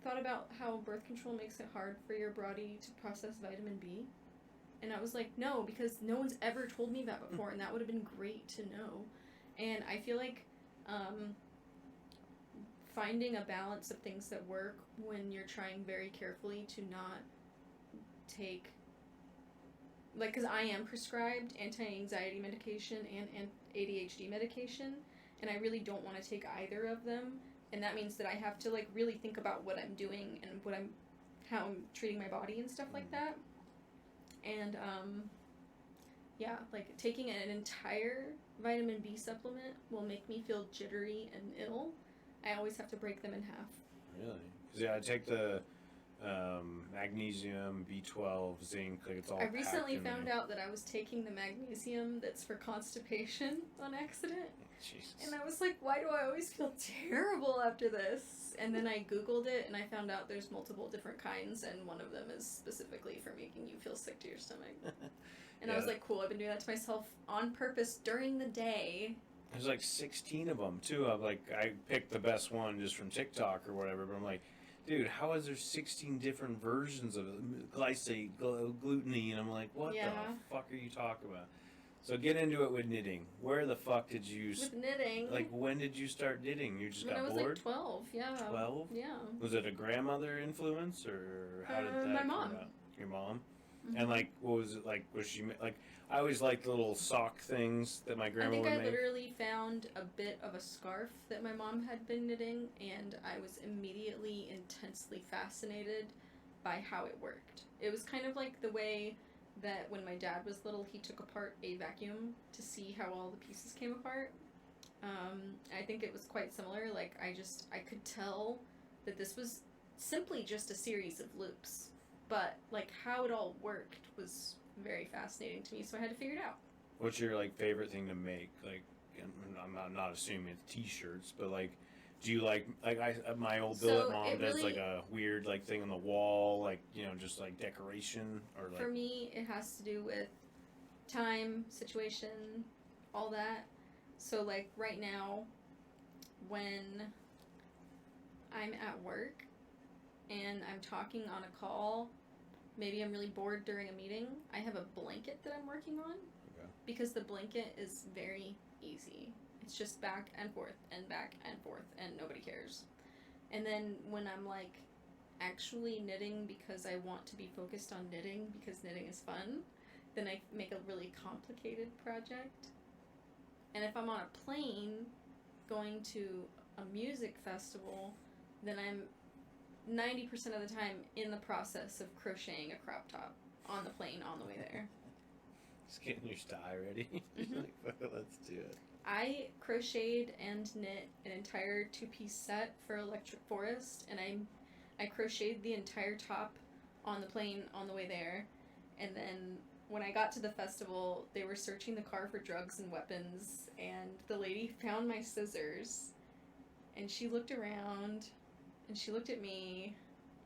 thought about how birth control makes it hard for your body to process vitamin B? And I was like, no, because no one's ever told me that before, and that would have been great to know. And I feel like finding a balance of things that work when you're trying very carefully to not take, like, because I am prescribed anti-anxiety medication and ADHD medication, and I really don't want to take either of them, and that means that I have to, like, really think about what I'm doing and how I'm treating my body and stuff like that. And yeah, like taking an entire vitamin B supplement will make me feel jittery and ill. I always have to break them in half. Really? 'Cause, yeah, I take the magnesium, B12, zinc. Like it's all. I recently found out that I was taking the magnesium that's for constipation on accident. Jesus. And I was like, why do I always feel terrible after this? And then I Googled it and I found out there's multiple different kinds, and one of them is specifically for making you feel sick to your stomach. And I was like, cool, I've been doing that to myself on purpose during the day. There's like 16 of them too. I picked the best one just from TikTok or whatever, but I'm like, dude, how is there 16 different versions of it? Glycate, glutamine. I'm like, what the fuck are you talking about? So get into it with knitting. Where the fuck did you... With knitting? Like, when did you start knitting? You just got bored? When I was like 12, yeah. 12? Yeah. Was it a grandmother influence, or how did that my come mom. about? Your mom? Mm-hmm. And, like, what was it like? Was she... Like, I always liked the little sock things that my grandma would make. I think I literally found a bit of a scarf that my mom had been knitting, and I was immediately intensely fascinated by how it worked. It was kind of like the way that when my dad was little, he took apart a vacuum to see how all the pieces came apart. I think it was quite similar. Like, I could tell that this was simply just a series of loops, but, like, how it all worked was very fascinating to me, so I had to figure it out. What's your, like, favorite thing to make? Like, I'm not assuming it's t-shirts, but, like, Do you like my old So billet mom it does really- like a weird like thing on the wall, like, you know, just like decoration or like. For me, it has to do with time, situation, all that. So, like, right now, when I'm at work and I'm talking on a call, maybe I'm really bored during a meeting, I have a blanket that I'm working on. Okay. Because the blanket is very easy. It's just back and forth, and nobody cares. And then when I'm, like, actually knitting because I want to be focused on knitting because knitting is fun, then I make a really complicated project. And if I'm on a plane going to a music festival, then I'm 90% of the time in the process of crocheting a crop top on the plane on the way there. Just getting your style ready. Mhm. Like, let's do it. I crocheted and knit an entire 2-piece set for Electric Forest, and I crocheted the entire top on the plane on the way there. And then when I got to the festival, they were searching the car for drugs and weapons, and the lady found my scissors, and she looked around, and she looked at me,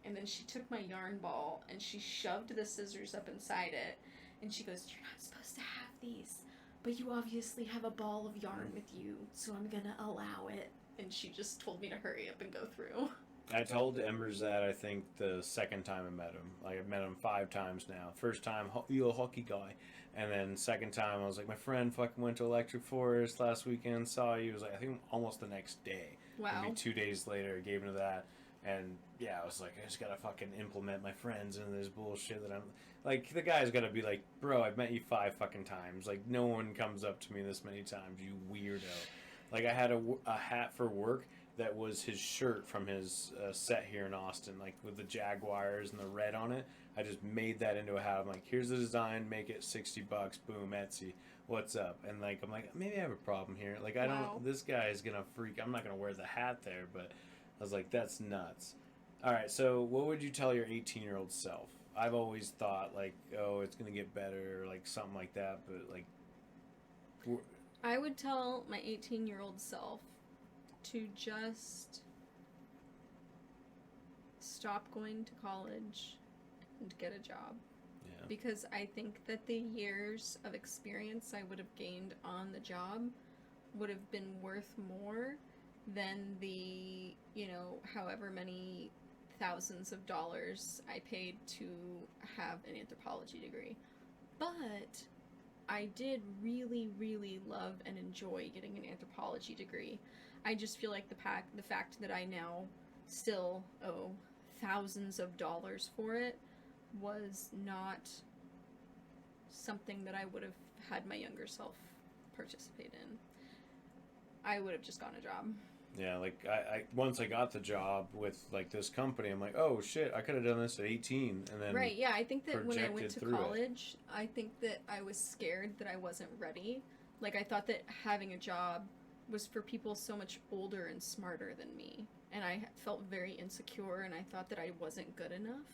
and then she took my yarn ball, and she shoved the scissors up inside it, and she goes, "You're not supposed to have these, but you obviously have a ball of yarn with you, so I'm gonna allow it." And she just told me to hurry up and go through. I told Embers that I think the second time I met him. Like, I've met him 5 times now. First time, you a hockey guy. And then second time, I was like, my friend fucking went to Electric Forest last weekend, saw you. It was like, I think almost the next day. Wow. Maybe 2 days later, I gave him to that. And yeah, I was like, I just gotta fucking implement my friends into this bullshit that I'm. Like, the guy's gotta be like, bro, I've met you 5 fucking times. Like, no one comes up to me this many times, you weirdo. Like, I had a hat for work that was his shirt from his set here in Austin, like with the Jaguars and the red on it. I just made that into a hat. I'm like, here's the design, make it $60, boom, Etsy. What's up? And like, I'm like, maybe I have a problem here. Like, I Wow. don't. This guy is gonna freak. I'm not gonna wear the hat there, but I was like, that's nuts. All right, so what would you tell your 18-year-old self? I've always thought like, oh, it's gonna get better, or like something like that, but like, I would tell my 18-year-old self to just stop going to college and get a job. yeah, Because I think that the years of experience I would have gained on the job would have been worth more than the, however many thousands of dollars I paid to have an anthropology degree. But I did really, really love and enjoy getting an anthropology degree. I just feel like the fact that I now still owe thousands of dollars for it was not something that I would have had my younger self participate in. I would have just gotten a job. yeah. Like, I once I got the job with like this company, I'm like, oh shit, I could have done this at 18, and then Right, yeah, I think that when I went projected to through it. college, I think that I was scared that I wasn't ready. Like, I thought that having a job was for people so much older and smarter than me. And I felt very insecure, and I thought that I wasn't good enough.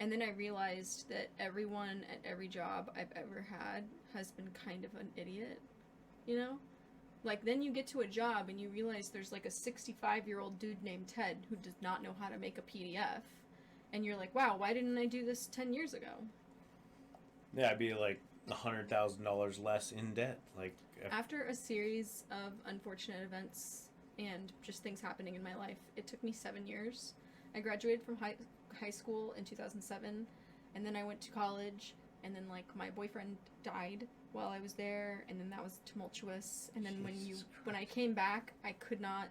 And then I realized that everyone at every job I've ever had has been kind of an idiot, you know? Like, then you get to a job and you realize there's like a 65-year-old dude named Ted who does not know how to make a PDF. And you're like, wow, why didn't I do this 10 years ago? yeah, I'd be like $100,000 less in debt. Like, After a series of unfortunate events and just things happening in my life, it took me 7 years. I graduated from high school in 2007, and then I went to college, and then like my boyfriend died while I was there, and then that was tumultuous. And then when I came back, I could not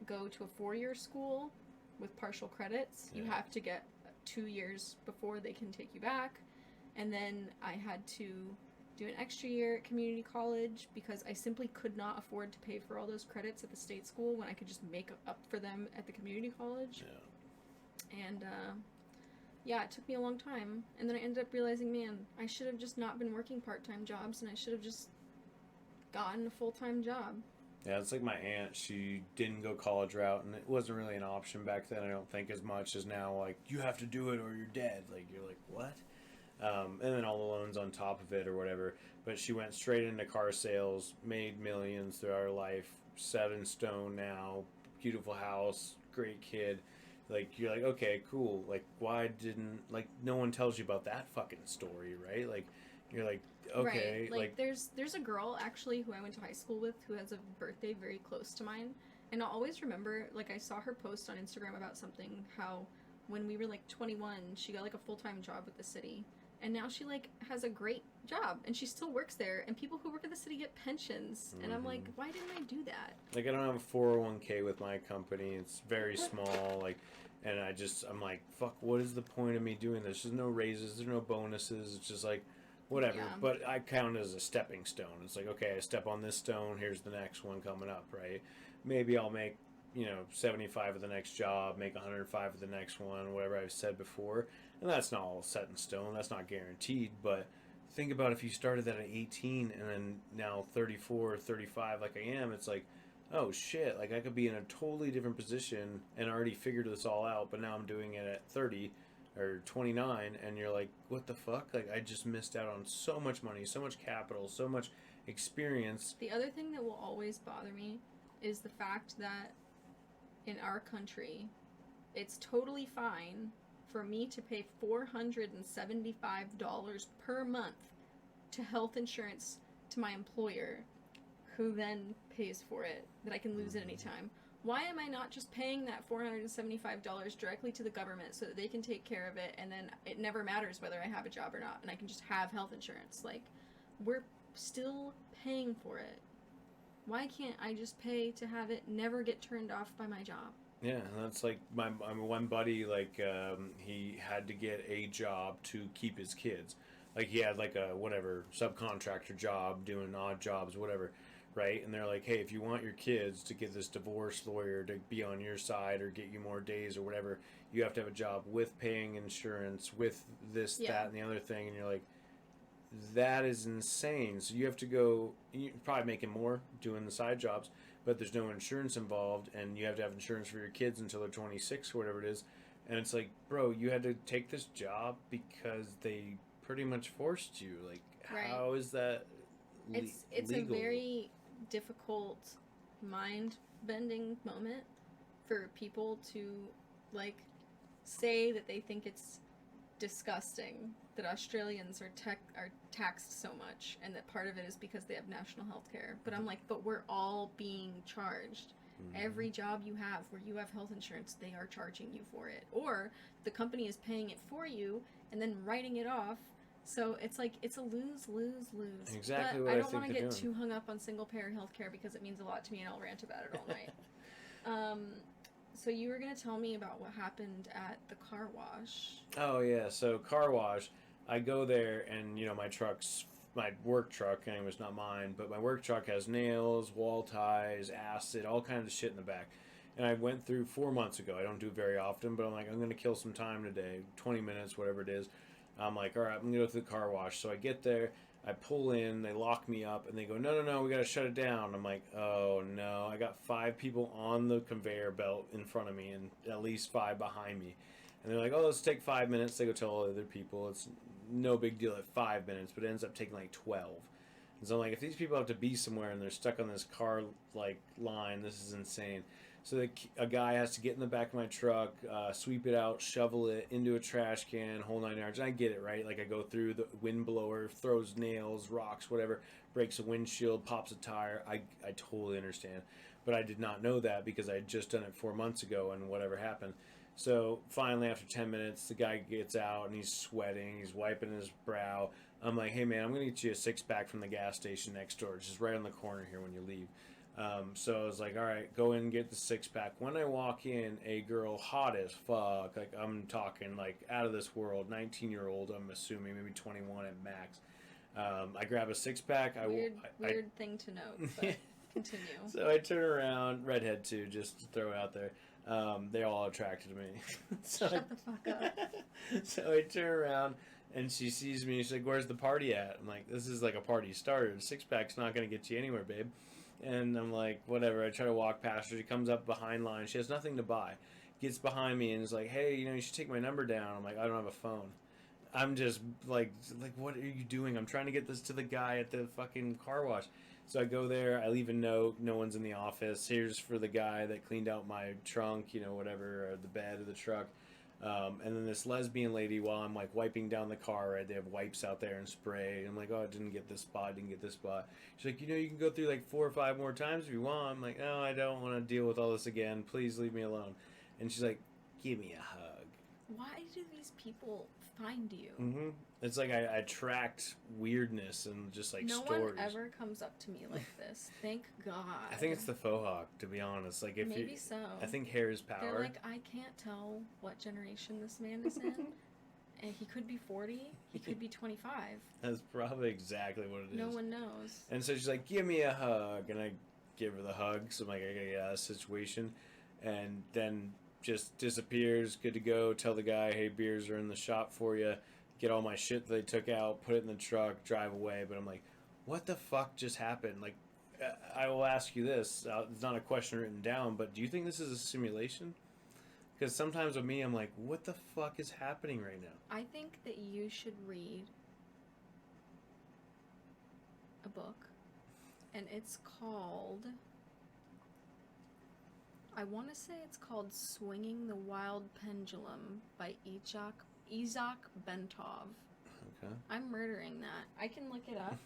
go to a 4-year school with partial credits. You Yeah. have to get 2 years before they can take you back. And then I had to do an extra year at community college because I simply could not afford to pay for all those credits at the state school when I could just make up for them at the community college. yeah. And yeah, it took me a long time. And then I ended up realizing, man, I should have just not been working part-time jobs, and I should have just gotten a full-time job. Yeah, it's like my aunt. She didn't go college route, and it wasn't really an option back then. I don't think as much as now. Like, you have to do it or you're dead. Like, you're like, what? And then all the loans on top of it or whatever. But she went straight into car sales, made millions throughout her life, set in stone now, beautiful house, great kid. Like, you're like, okay, cool. Like, why didn't, like, no one tells you about that fucking story, right? Like, you're like, okay, Right. Like there's a girl actually who I went to high school with who has a birthday very close to mine. And I'll always remember, like, I saw her post on Instagram about something, how when we were like 21, she got like a full-time job with the city. And now she like has a great job and she still works there, and people who work at the city get pensions. And I'm like, why didn't I do that? like, I don't have a 401k with my company. It's very small. Like, and I'm like, fuck, what is the point of me doing this? There's no raises, there's no bonuses. It's just like, whatever. Yeah. But I count it as a stepping stone. It's like, okay, I step on this stone, here's the next one coming up, right? Maybe I'll make, 75 of the next job, make 105 of the next one, whatever I've said before. And that's not all set in stone. That's not guaranteed. But think about if you started that at 18 and then now 34 or 35 like I am, it's like, oh shit, like I could be in a totally different position and already figured this all out, but now I'm doing it at 30 or 29, and you're like, what the fuck? Like, I just missed out on so much money, so much capital, so much experience. The other thing that will always bother me is the fact that in our country, it's totally fine for me to pay $475 per month to health insurance to my employer, who then pays for it, that I can lose at any time. Why am I not just paying that $475 directly to the government so that they can take care of it, and then it never matters whether I have a job or not, and I can just have health insurance? Like, we're still paying for it. Why can't I just pay to have it never get turned off by my job? Yeah, and that's like my one buddy. Like, he had to get a job to keep his kids. Like, he had like a whatever subcontractor job doing odd jobs, whatever, right? And they're like, hey, if you want your kids to get this divorce lawyer to be on your side or get you more days or whatever, you have to have a job with paying insurance, with this, that, and the other thing. And you're like, that is insane. So you have to go, you're probably making more doing the side jobs, but there's no insurance involved, and you have to have insurance for your kids until they're 26 or whatever it is. And it's like, bro, you had to take this job because they pretty much forced you. Like, how is that it's legal? a very difficult mind bending moment for people to like say that they think it's disgusting that Australians are taxed so much, and that part of it is because they have national health care. But I'm like, but we're all being charged. Every job you have where you have health insurance, they are charging you for it. Or the company is paying it for you and then writing it off. So it's like, it's a lose, lose, lose. Exactly but what I I don't think want to they're get doing. too hung up on single payer health care because it means a lot to me and I'll rant about it all night. So you were going to tell me about what happened at the car wash. Oh, yeah. So, car wash, I go there, and, my work truck, and it was not mine, but my work truck has nails, wall ties, acid, all kinds of shit in the back. And I went through 4 months ago. I don't do it very often, but I'm like, I'm going to kill some time today, 20 minutes, whatever it is. I'm like, all right, I'm going to go to the car wash. So I get there, I pull in, they lock me up, and they go, no, we got to shut it down. I'm like, oh, no. I got 5 people on the conveyor belt in front of me and at least 5 behind me. And they're like, oh, let's take 5 minutes. They go tell all the other people. It's no big deal at 5 minutes, but it ends up taking like 12. And so I'm like, if these people have to be somewhere and they're stuck on this car like line, this is insane. So a guy has to get in the back of my truck, sweep it out, shovel it into a trash can, whole 9 yards. And I get it, right? Like, I go through the wind blower, throws nails, rocks, whatever, breaks a windshield, pops a tire. I totally understand. But I did not know that because I had just done it 4 months ago and whatever happened. So finally, after 10 minutes, the guy gets out and he's sweating. He's wiping his brow. I'm like, hey, man, I'm going to get you a 6-pack from the gas station next door. It's just right on the corner here when you leave. So I was like, all right, go in and get the 6-pack. When I walk in, a girl hot as fuck, like I'm talking like out of this world, 19-year-old, I'm assuming, maybe 21 at max. I grab a 6-pack. Weird thing to note, but continue. So I turn around, redhead too, just to throw it out there. They're all attracted to me. Shut the fuck up. So I turn around and she sees me. She's like, where's the party at? I'm like, this is like a party starter. 6-pack's not going to get you anywhere, babe. And I'm like, whatever. I try to walk past her. She comes up behind line. She has nothing to buy. Gets behind me and is like, hey, you should take my number down. I'm like, I don't have a phone. I'm just like, what are you doing? I'm trying to get this to the guy at the fucking car wash. So I go there, I leave a note, no one's in the office. Here's for the guy that cleaned out my trunk, whatever, or the bed of the truck. And then this lesbian lady, while I'm like wiping down the car, right? They have wipes out there and spray. And I'm like, oh, I didn't get this spot, didn't get this spot. She's like, you can go through like 4 or 5 more times if you want. I'm like, no, I don't want to deal with all this again. Please leave me alone. And she's like, give me a hug. Why do these people find you? Mm-hmm. It's like I attract weirdness and just like no stories. one ever comes up to me like this. Thank God. I think it's the faux hawk, to be honest. Like if maybe so. I think hair is power. They're like, I can't tell what generation this man is in, and he could be 40, he could be 25. That's probably exactly what it is. No one knows. And so she's like, give me a hug, and I give her the hug. So I'm like, I gotta get out of the situation, and then just disappears. Good to go. Tell the guy, hey, beers are in the shop for you. Get all my shit that they took out, put it in the truck, drive away. But I'm like, what the fuck just happened? Like, I will ask you this. It's not a question written down, but do you think this is a simulation? Because sometimes with me, I'm like, what the fuck is happening right now? I think that you should read a book, and it's called... I want to say it's called Swinging the Wild Pendulum by Isaac Bentov. Okay. I'm murdering that. I can look it up.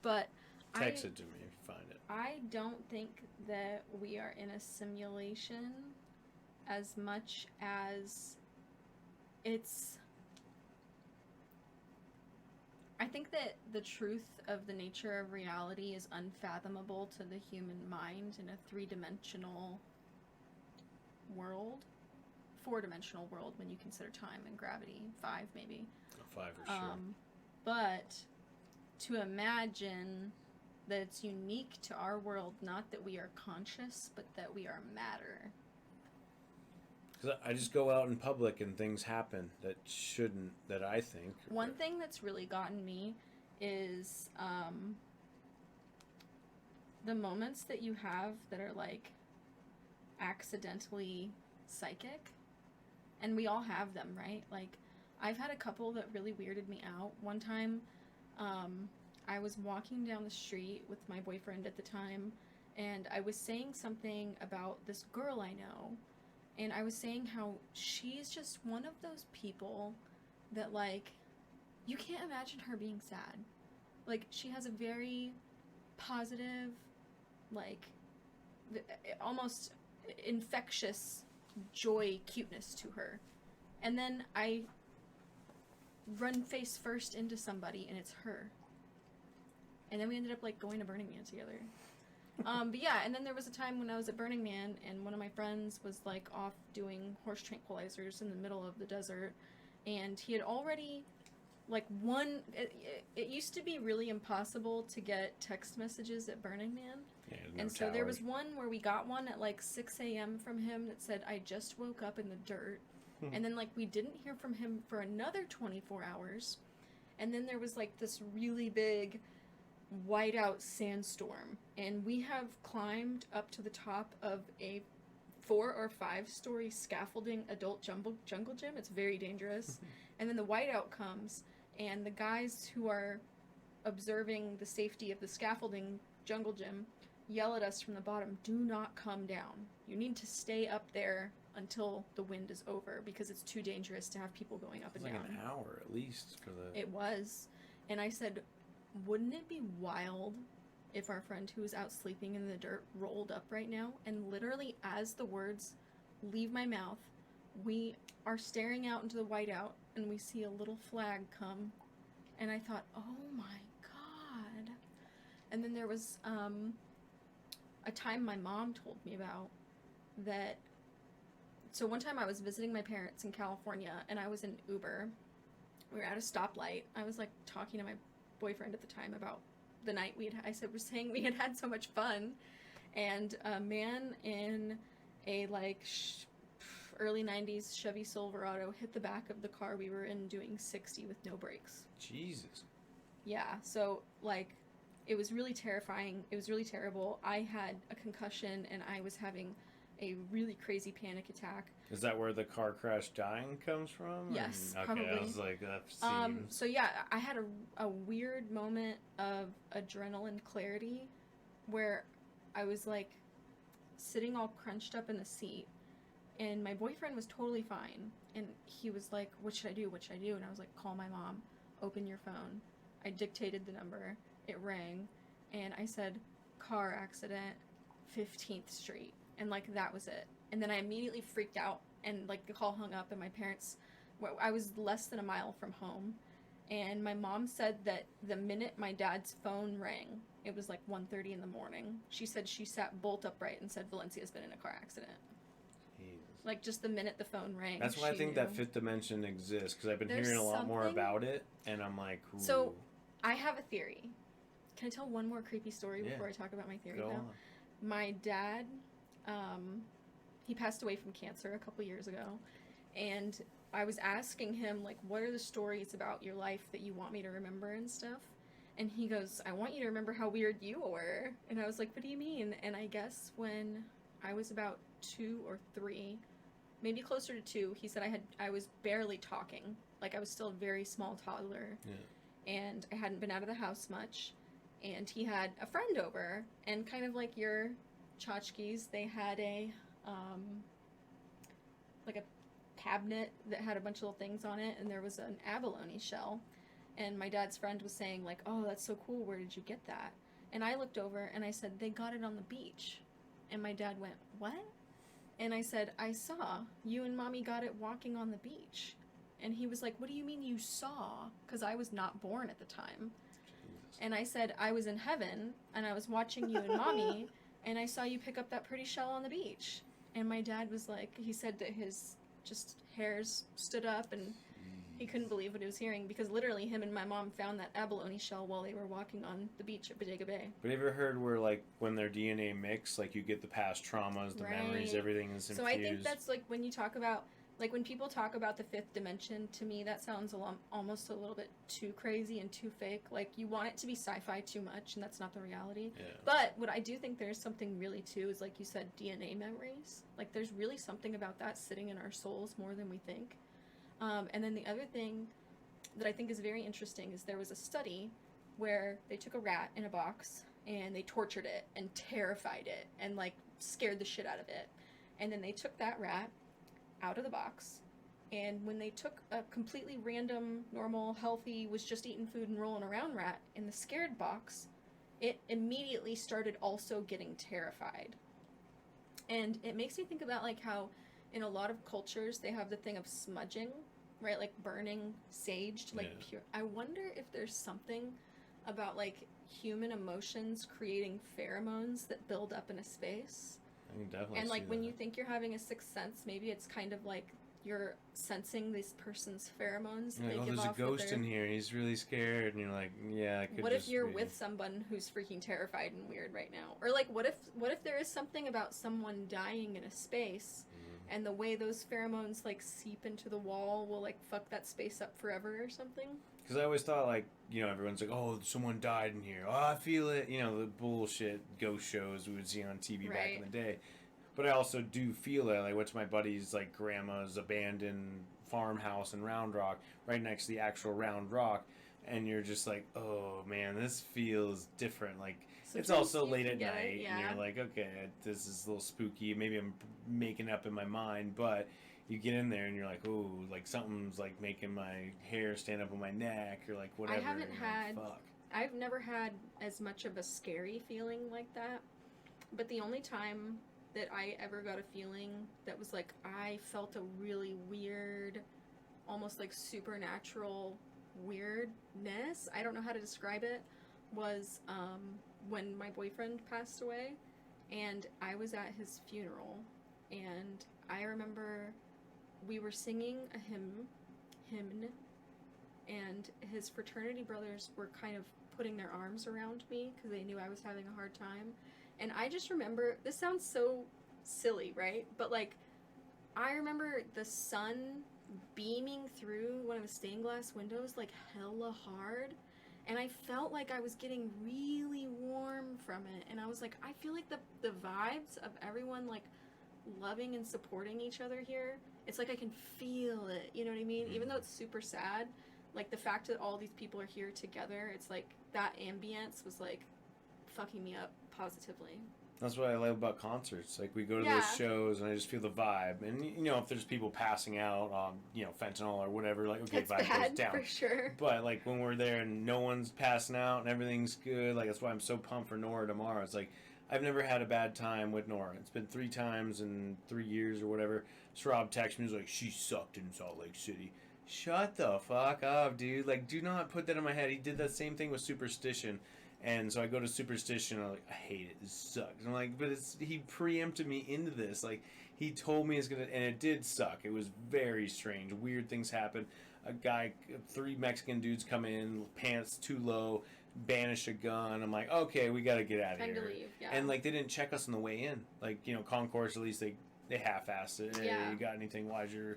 But Text it to me if you find it. I don't think that we are in a simulation as much as it's... I think that the truth of the nature of reality is unfathomable to the human mind in a 3-dimensional world. 4-dimensional world when you consider time and gravity. 5 maybe. 5 for sure. But to imagine that it's unique to our world, not that we are conscious, but that we are matter. Because I just go out in public and things happen that shouldn't, that I think. One thing that's really gotten me is the moments that you have that are like accidentally psychic. And we all have them, right? Like, I've had a couple that really weirded me out. One time, I was walking down the street with my boyfriend at the time, and I was saying something about this girl I know. And I was saying how she's just one of those people that, like, you can't imagine her being sad. Like, she has a very positive, like, almost infectious joy, cuteness to her. And then I run face first into somebody, and it's her. And then we ended up, like, going to Burning Man together. But yeah, and then there was a time when I was at Burning Man, and one of my friends was, like, off doing horse tranquilizers in the middle of the desert, and he had already, like, it used to be really impossible to get text messages at Burning Man. Yeah, and so there was one where we got one at, like, 6 a.m. from him that said, I just woke up in the dirt. And then, like, we didn't hear from him for another 24 hours. And then there was, like, this really big whiteout sandstorm, and we have climbed up to the top of a 4 or 5 story scaffolding adult jungle gym. It's very dangerous. And then the whiteout comes, and the guys who are observing the safety of the scaffolding jungle gym yell at us from the bottom, do not come down. You need to stay up there until the wind is over, because it's too dangerous to have people going up and down. Like an hour at least for the... It was. And I said, wouldn't it be wild if our friend who was out sleeping in the dirt rolled up right now? And literally, as the words leave my mouth, we are staring out into the whiteout, and we see a little flag come. And I thought, oh my God. And then there was a time my mom told me about that. So one time I was visiting my parents in California, and I was in Uber. We were at a stoplight. I was, like, talking to my boyfriend at the time about the night we was saying we had so much fun, and a man in a, like, early 90s Chevy Silverado hit the back of the car we were in doing 60 with no brakes. Jesus. Yeah, so, like, it was really terrifying. It was really terrible. I had a concussion, and I was having a really crazy panic attack. Is that where the car crash dying comes from? Yes, okay, probably. I was like, that seems... So yeah, I had a weird moment of adrenaline clarity where I was like sitting all crunched up in the seat, and my boyfriend was totally fine, and he was like, what should I do? What should I do? And I was like, call my mom, open your phone. I dictated the number, it rang, and I said, car accident, 15th Street, and like that was it. And then I immediately freaked out, and like the call hung up, and my parents, I was less than a mile from home, and my mom said that the minute my dad's phone rang, it was like 1:30 in the morning, she said she sat bolt upright and said, Valencia's been in a car accident. Jesus. Like just the minute the phone rang. That's why I think that fifth dimension exists, because I've been hearing a lot more about it, and I'm like, ooh. So I have a theory. Can I tell one more creepy story before I talk about my theory? Go on. My dad, he passed away from cancer a couple years ago, and I was asking him, like, what are the stories about your life that you want me to remember and stuff? And he goes, I want you to remember how weird you were. And I was like, what do you mean? And I guess when I was about 2 or 3, maybe closer to 2, he said I was barely talking. Like, I was still a very small toddler. Yeah. And I hadn't been out of the house much. And he had a friend over, and kind of like your tchotchkes, they had a like a cabinet that had a bunch of little things on it, and there was an abalone shell. And my dad's friend was saying, like, oh, that's so cool, where did you get that? And I looked over and I said, they got it on the beach. And my dad went, what? And I said, I saw. You and Mommy got it walking on the beach. And he was like, what do you mean you saw? Because I was not born at the time. Jesus. And I said, I was in heaven, and I was watching you and Mommy, and I saw you pick up that pretty shell on the beach. And my dad was like, he said that his just hairs stood up, and he couldn't believe what he was hearing, because literally him and my mom found that abalone shell while they were walking on the beach at Bodega Bay. But have you ever heard where, like, when their DNA mix, like, you get the past traumas, the memories, everything is infused? So I think that's, like, when you talk about, like, when people talk about the fifth dimension, to me that sounds almost a little bit too crazy and too fake. Like, you want it to be sci-fi too much, and that's not the reality. Yeah. But what I do think there's something really, too, is, like you said, DNA memories. Like, there's really something about that sitting in our souls more than we think. And then the other thing that I think is very interesting is there was a study where they took a rat in a box and they tortured it and terrified it and, like, scared the shit out of it. And then they took that rat out of the box, and when they took a completely random, normal, healthy, was just eating food and rolling around rat in the scared box, it immediately started also getting terrified. And it makes me think about, like, how in a lot of cultures they have the thing of smudging, right? Like burning sage to, like, pure. I wonder if there's something about, like, human emotions creating pheromones that build up in a space. I can definitely and, like, see when that. you think you're having a sixth sense, maybe it's kind of like you're sensing this person's pheromones that like, they give there's off. a ghost in here, he's really scared, and you're like, yeah, it could what just if you're be. with someone who's freaking terrified and weird right now? Or, like, what if there is something about someone dying in a space, and the way those pheromones, like, seep into the wall will, like, fuck that space up forever or something? Because I always thought, like, you know, everyone's like, oh, someone died in here. Oh, I feel it. You know, the bullshit ghost shows we would see on TV back in the day. But I also do feel it. Like, what's my buddy's, like, grandma's abandoned farmhouse in Round Rock, right next to the actual Round Rock. And you're just like, oh, man, this feels different. Like, it's also late at night. And you're like, okay, this is a little spooky. Maybe I'm making up in my mind. But you get in there and you're like, oh, like, something's, like, making my hair stand up on my neck or, like, whatever. I've never had as much of a scary feeling like that. But the only time that I ever got a feeling that was like, I felt a really weird, almost like supernatural weirdness, I don't know how to describe it, was when my boyfriend passed away, and I was at his funeral, and I remember we were singing a hymn, and his fraternity brothers were kind of putting their arms around me because they knew I was having a hard time. And I just remember, this sounds so silly, right? But, like, I remember the sun beaming through one of the stained glass windows, like, hella hard. And I felt like I was getting really warm from it. And I was like, I feel like the vibes of everyone, like, loving and supporting each other here. It's like I can feel it, you know what I mean? Even though it's super sad, like the fact that all these people are here together, it's like that ambience was like fucking me up positively. That's what I love about concerts. Like, we go to those shows, and I just feel the vibe. And, you know, if there's people passing out on, you know, fentanyl or whatever, like, okay, That's vibe bad, goes down. for sure. But, like, when we're there and no one's passing out and everything's good, like, that's why I'm so pumped for Nora tomorrow. It's like, I've never had a bad time with Nora. It's been 3 times in 3 years or whatever. Rob texted me, he was like, she sucked in Salt Lake City. Shut the fuck up, dude. Like, do not put that in my head. He did that same thing with Superstition. And so I go to Superstition, and I'm like, I hate it. It sucks. I'm like, but he preempted me into this. Like, he told me it's going to, and it did suck. It was very strange. Weird things happen. A guy, 3 Mexican dudes come in, pants too low, banish a gun. I'm like, okay, we got to get out of here. Time to leave, yeah. And, like, they didn't check us on the way in. Like, you know, Concourse, at least they half-assed it. Hey, Yeah. you got anything? Why's your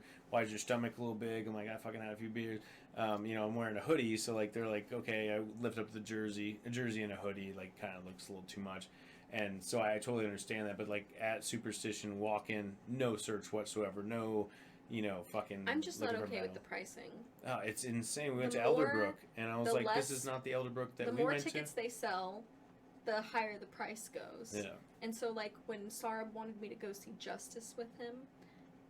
stomach a little big? I'm like, I fucking had a few beers. You know, I'm wearing a hoodie, so like they're like, okay, I lift up a jersey and a hoodie, like kind of looks a little too much, and so I totally understand that. But like at Superstition, walk in, no search whatsoever, no, you know, fucking. I'm just not okay with the pricing. Oh, it's insane. We went The to more- Elderbrook, and I was like, this is not the Elderbrook that The we more went tickets they sell, the higher the price goes. to. Yeah. And so, like, when Sarab wanted me to go see Justice with him,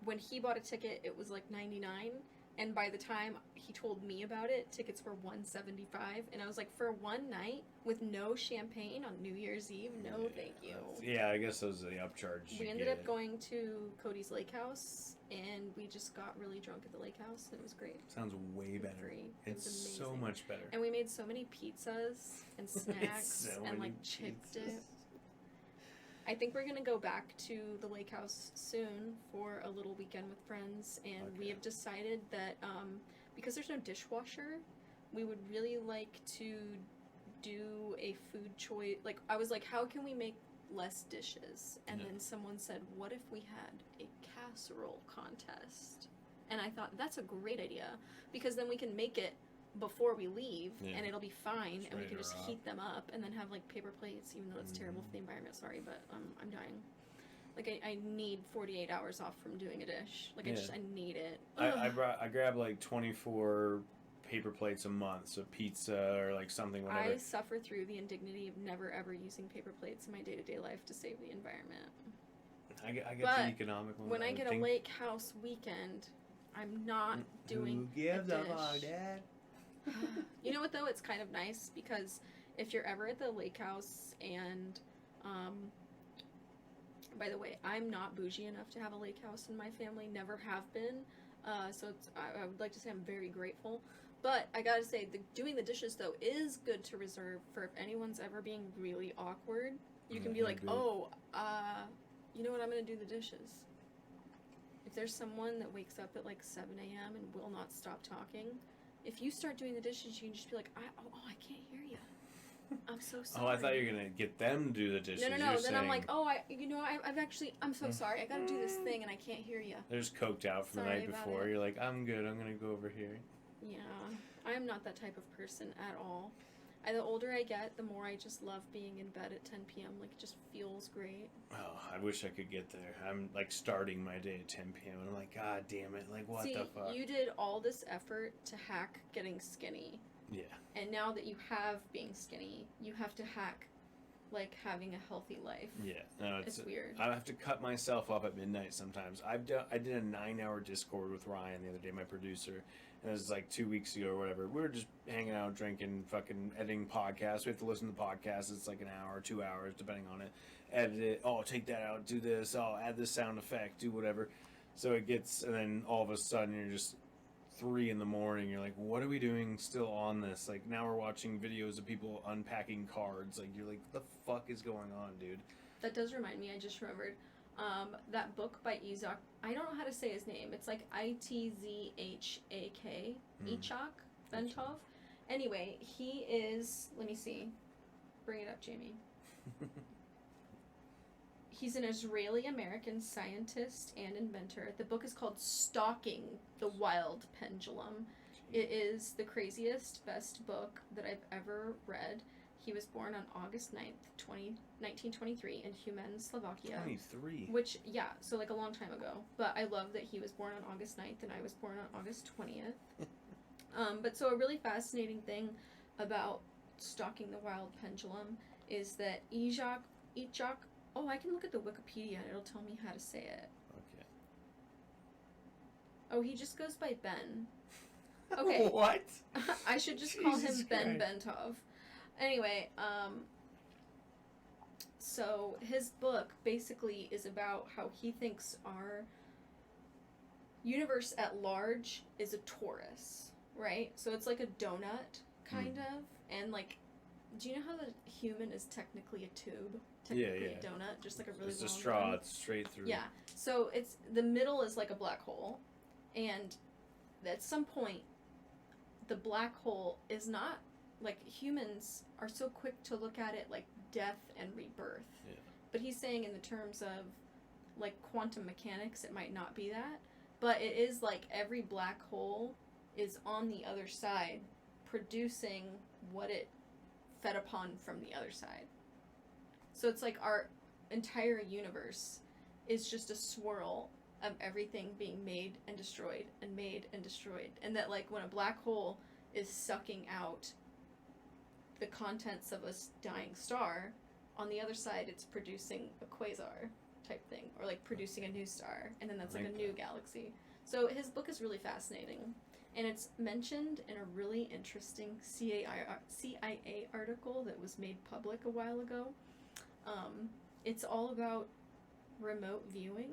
when he bought a ticket, it was like $99. And by the time he told me about it, tickets were $175. And I was like, for one night with no champagne on New Year's Eve, no, thank you. Yeah, I guess those are the upcharges. We ended up going to Cody's Lake House, and we just got really drunk at the lake house, and it was great. Sounds way better. Free. It It's was so amazing. much better. And we made so many pizzas and snacks So and many like chipped pizzas. it. I think we're gonna go back to the lake house soon for a little weekend with friends, and we Okay. have decided that because there's no dishwasher, we would really like to do a food choice. Like, I was like, how can we make less dishes? And Yeah. then someone said, what if we had a casserole contest? And I thought, that's a great idea, because then we can make it before we leave, Yeah. and it'll be fine, It's and we ready can to just rock. heat them up and then have like paper plates, even though it's terrible for the environment. Sorry, but I'm dying. Like, I need 48 hours off from doing a dish. Like, Yeah. I need it. I grab like 24 paper plates a month, so pizza or like something, whatever. I suffer through the indignity of never ever using paper plates in my day-to-day life to save the environment. I get But the economic one. When I would get think. a lake house weekend, I'm not doing Who gives a a fuck, dish. Dad? You know what, though? It's kind of nice, because if you're ever at the lake house and, by the way, I'm not bougie enough to have a lake house in my family, never have been, so I would like to say I'm very grateful, but I gotta say, doing the dishes, though, is good to reserve for if anyone's ever being really awkward. You can Yeah, be I like, agree. oh, you know what, I'm gonna do the dishes. If there's someone that wakes up at like 7 a.m. and will not stop talking, if you start doing the dishes, you can just be like, I can't hear you. I'm so sorry. Oh, I thought you were gonna get them to do the dishes. No. You're Then saying I'm like, I've actually, I'm so sorry. I gotta do this thing and I can't hear you. they're just coked out from the Sorry night about before. it. You're like, I'm good. I'm gonna go over here. Yeah, I'm not that type of person at all. The older I get, the more I just love being in bed at 10 p.m. Like, it just feels great. Oh, I wish I could get there. I'm like starting my day at 10 p.m. and I'm like, God damn it! Like, what See, the fuck? you did all this effort to hack getting skinny. Yeah. And now that you have being skinny, you have to hack, like, having a healthy life. Yeah. No, It's weird. I have to cut myself up at midnight sometimes. I did a 9-hour Discord with Ryan the other day, my producer. And it was like 2 weeks ago or whatever. We were just hanging out, drinking, fucking editing podcasts. We have to listen to the podcast. It's like an hour, 2 hours, depending on it. Edit it. Oh, take that out. Do this. Oh, add this sound effect. Do whatever. So it gets, and then all of a sudden you're just 3 in the morning. You're like, what are we doing still on this? Like, now we're watching videos of people unpacking cards. Like, you're like, what the fuck is going on, dude? That does remind me, I just remembered, that book by Izak, I don't know how to say his name. It's like Itzhak, Ichak Bentov. Anyway, he is, let me see. Bring it up, Jamie. He's an Israeli-American scientist and inventor. The book is called Stalking the Wild Pendulum. It is the craziest, best book that I've ever read. He was born on August 9th, 1923 in Humen, Slovakia. 23? Which, yeah, so like a long time ago. But I love that he was born on August 9th and I was born on August 20th. But so a really fascinating thing about stalking the wild pendulum is that Ijak, oh, I can look at the Wikipedia and it'll tell me how to say it. Okay. Oh, he just goes by Ben. Okay. What? I should just call him Jesus Ben Christ. Bentov. Anyway, so his book basically is about how he thinks our universe at large is a torus, right? So it's like a donut, kind of, and like, do you know how the human is technically a tube? Technically a donut, just like a really it's long a straw, one. it's straight through. Yeah, so it's, the middle is like a black hole, and at some point, the black hole is not, like, humans are so quick to look at it like death and rebirth. Yeah. But he's saying in the terms of, like, quantum mechanics, it might not be that. But it is like every black hole is on the other side producing what it fed upon from the other side. So it's like our entire universe is just a swirl of everything being made and destroyed and made and destroyed. And that, like, when a black hole is sucking out the contents of a dying star, on the other side it's producing a quasar type thing, or like producing a new star, and then that's like a new galaxy. So his book is really fascinating, and it's mentioned in a really interesting CIA article that was made public a while ago. It's all about remote viewing.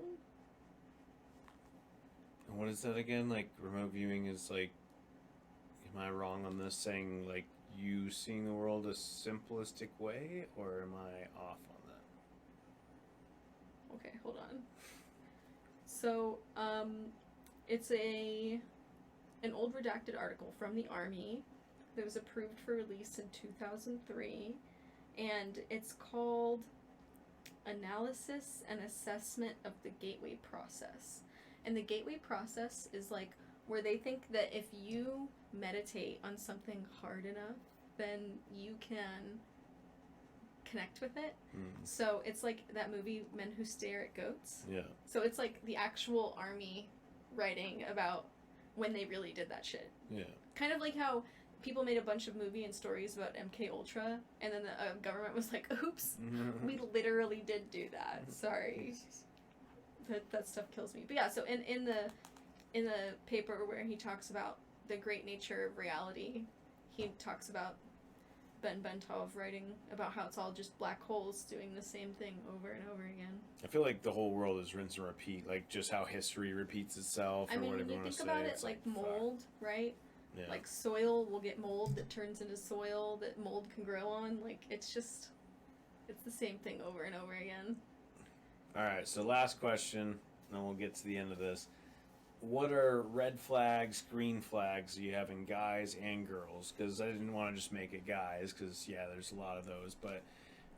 And what is that again? Like, remote viewing is like, am I wrong on this, saying like you seeing the world a simplistic way, or am I off on that? Okay, hold on. So, it's an old redacted article from the Army that was approved for release in 2003, and it's called Analysis and Assessment of the Gateway Process. And the gateway process is like where they think that if you meditate on something hard enough, then you can connect with it. So it's like that movie Men Who Stare at Goats. Yeah. So it's like the actual Army writing about when they really did that shit. Yeah. Kind of like how people made a bunch of movie and stories about MK Ultra, and then the government was like, "Oops, we literally did do that. Sorry." That stuff kills me. But yeah, so in the paper where he talks about the great nature of reality, he talks about Ben Bentov writing about how it's all just black holes doing the same thing over and over again. I feel like the whole world is rinse and repeat, like just how history repeats itself, or I mean, whatever when you you want to think say. about it, It's like mold, right? Yeah. Like soil will get mold that turns into soil that mold can grow on. Like, it's the same thing over and over again. All right, so last question, and we'll get to the end of this. What are red flags, green flags you have in guys and girls? Because I didn't want to just make it guys, because, yeah, there's a lot of those. But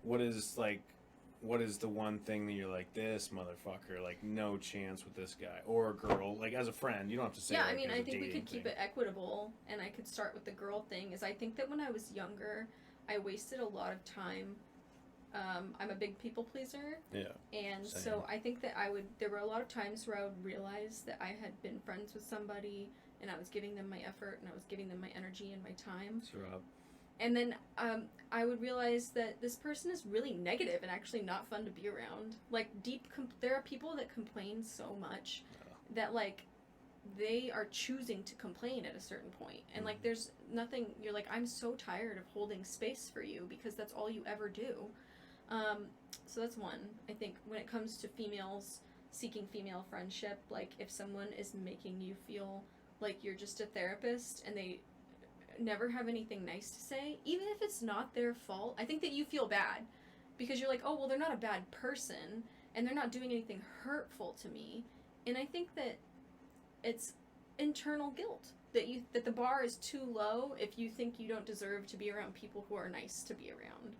what is the one thing that you're like, this motherfucker, like, no chance with this guy? Or a girl, like, as a friend. You don't have to say, Yeah, like, I mean, as a I think we dating could keep thing. it equitable, and I could start with the girl thing, is I think that when I was younger, I wasted a lot of time. I'm a big people pleaser. Yeah. And Same. so I think that there were a lot of times where I would realize that I had been friends with somebody, and I was giving them my effort, and I was giving them my energy and my time. So, Rob. And then I would realize that this person is really negative and actually not fun to be around. Like, there are people that complain so much that, like, they are choosing to complain at a certain point. And, like, there's nothing, you're like, I'm so tired of holding space for you because that's all you ever do. So that's one. I think when it comes to females seeking female friendship, like, if someone is making you feel like you're just a therapist and they never have anything nice to say, even if it's not their fault, I think that you feel bad because you're like, oh, well, they're not a bad person and they're not doing anything hurtful to me. And I think that it's internal guilt that the bar is too low if you think you don't deserve to be around people who are nice to be around.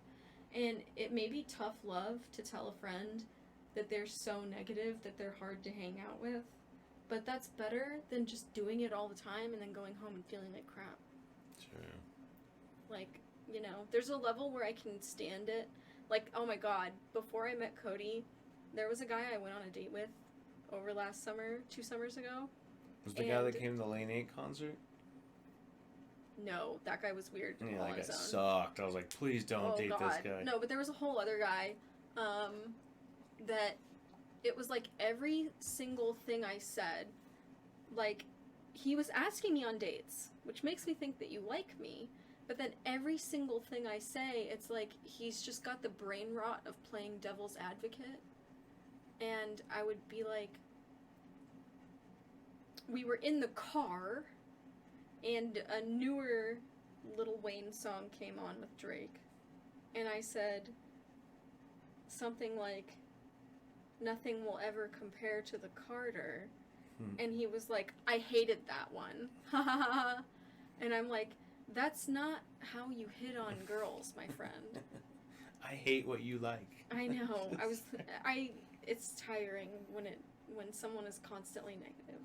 And it may be tough love to tell a friend that they're so negative that they're hard to hang out with, but that's better than just doing it all the time and then going home and feeling like crap. Sure. Like, you know, there's a level where I can stand it. Like, oh my god, before I met Cody, there was a guy I went on a date with over last summer, 2 summers ago. Was the guy that came to the Lane 8 concert? No, that guy was weird. Yeah, all that on guy his own. sucked. I was like, please don't date this guy. No, but there was a whole other guy that it was like every single thing I said, like, he was asking me on dates, which makes me think that you like me, but then every single thing I say, it's like he's just got the brain rot of playing devil's advocate. And I would be like, we were in the car, and a newer Lil Wayne song came on with Drake, and I said something like, nothing will ever compare to the Carter. And he was like, I hated that one. Ha ha ha. And I'm like, that's not how you hit on girls, my friend. I hate what you like. I know. It's tiring when someone is constantly negative.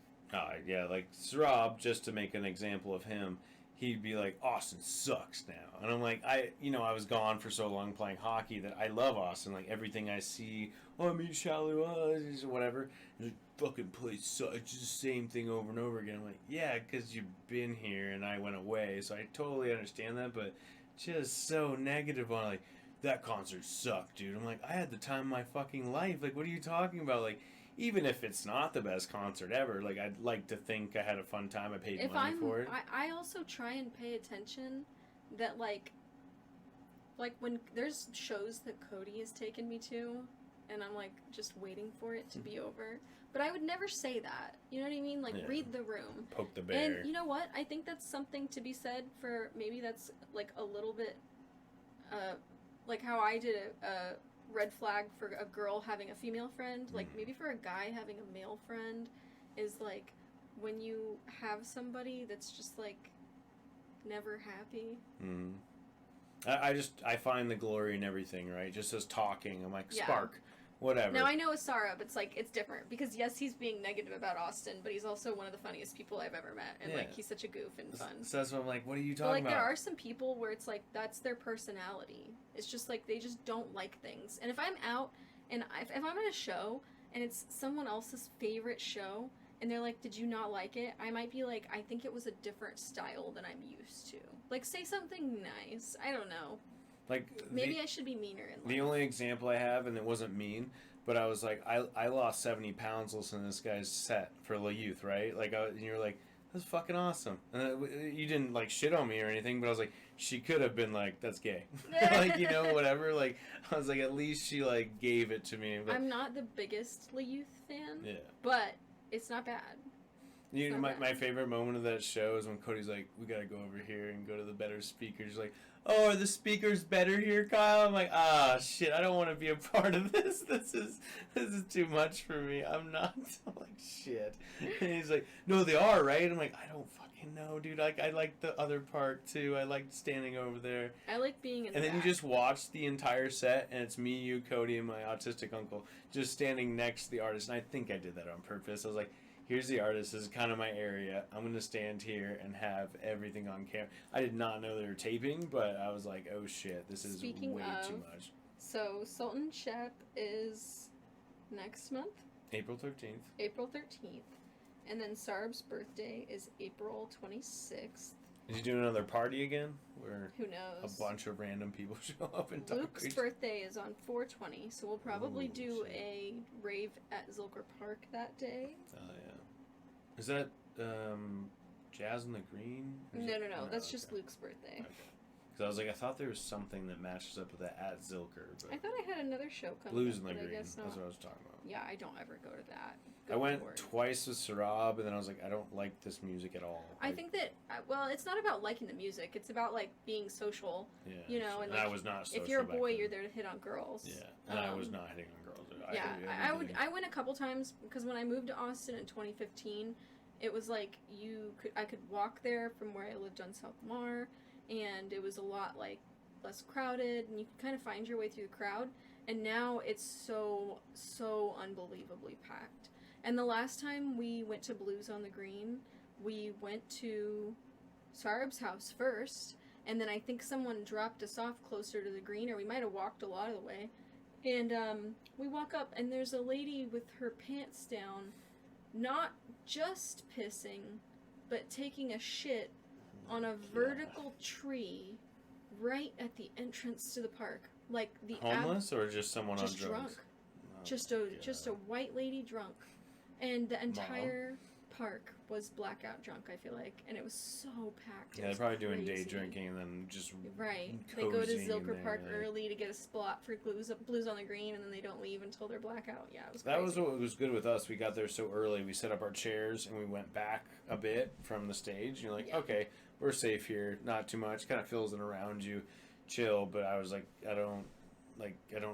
Yeah, like Rob, just to make an example of him, he'd be like, Austin sucks now. And I'm like, I was gone for so long playing hockey that I love Austin. Like, everything I see, I mean, Shallow Eyes, or whatever, just fucking plays it's just the same thing over and over again. I'm like, yeah, because you've been here and I went away, so I totally understand that, but just so negative on, like, that concert sucked, dude. I'm like, I had the time of my fucking life. Like, what are you talking about? Like, even if it's not the best concert ever, like, I'd like to think I had a fun time. I paid money for it. I also try and pay attention that, like when there's shows that Cody has taken me to, and I'm, like, just waiting for it to be over. But I would never say that. You know what I mean? Like, read the room. Poke the bear. And you know what? I think that's something to be said for, maybe that's, like, a little bit, like how I did a red flag for a girl having a female friend. Like, maybe for a guy having a male friend is, like, when you have somebody that's just, like, never happy. I find the glory in everything, right? Just as talking, I'm like, spark, whatever. Now, I know with Sarah, but it's different. Because, yes, he's being negative about Austin, but he's also one of the funniest people I've ever met. And, like, he's such a goof and fun. So that's what I'm like, what are you talking about? There are some people where it's like, that's their personality. It's just, like, they just don't like things. And if I'm out, and if I'm at a show, and it's someone else's favorite show, and they're like, did you not like it? I might be like, I think it was a different style than I'm used to. Like, say something nice. I don't know. Like, maybe I should be meaner in life. The only example I have, and it wasn't mean, but I was like, I lost 70 pounds listening to this guy's set for La Youth, right? Like, and you're like, that's fucking awesome. And you didn't, like, shit on me or anything, but I was like, she could have been like, that's gay. Like, you know, whatever. Like, I was like, at least she, like, gave it to me. But I'm not the biggest La Youth fan. Yeah. But it's not bad. You know, my favorite moment of that show is when Cody's like, we gotta go over here and go to the better speakers. Like, oh, are the speakers better here, Kyle? I'm like, shit, I don't want to be a part of this. This is too much for me. I'm not. I'm like, shit. And he's like, no, they are, right? I'm like, I don't fucking know, dude. Like, I like the other part too. I like standing over there. I like being in the And then back. you just watch the entire set, and it's me, you, Cody, and my autistic uncle just standing next to the artist. And I think I did that on purpose. I was like, here's the artist. This is kind of my area. I'm going to stand here and have everything on camera. I did not know they were taping, but I was like, oh shit, this is way too much. So, Sultan Shep is next month. April 13th. April 13th. And then Sarb's birthday is April 26th. Is he doing another party again? Where who knows? A bunch of random people show up and talk. Luke's birthday is on 4/20, so we'll probably do a rave at Zilker Park that day. Oh, yeah. Is that Jazz on the Green? No. That's just Luke's birthday. Okay. Because I was like, I thought there was something that matches up with that at Zilker. But I thought I had another show coming Blues up, on the but Green. I guess not. That's what I was talking about. Yeah, I don't ever go to that. I went twice with Sarab, and then I was like, I don't like this music at all. I think that, well, it's not about liking the music. It's about, like, being social. Yeah. You know, and like, I was not social. If you're a boy, you're there to hit on girls. Yeah, and I was not hitting on girls. I went a couple times, because when I moved to Austin in 2015, it was like I could walk there from where I lived on South Lamar, and it was a lot, like, less crowded, and you could kind of find your way through the crowd. And now it's so unbelievably packed. And the last time we went to Blues on the Green, we went to Sarab's house first, And then I think someone dropped us off closer to the green, or we might have walked a lot of the way. And we walk up, and there's a lady with her pants down, not just pissing, but taking a shit on a vertical tree right at the entrance to the park. Like the homeless or just someone just on drugs? drunk. Just a white lady drunk. And the entire park was blackout drunk, I feel like, and it was so packed. Yeah, they're probably doing day drinking and then just right. They go to Zilker Park early to get a spot for blues on the green, and then they don't leave until they're blackout. Yeah, it was crazy. That was what was good with us. We got there so early. We set up our chairs and we went back a bit from the stage. You're like, okay, we're safe here. Not too much. Kind of feels it around you, chill. But I was like, I don't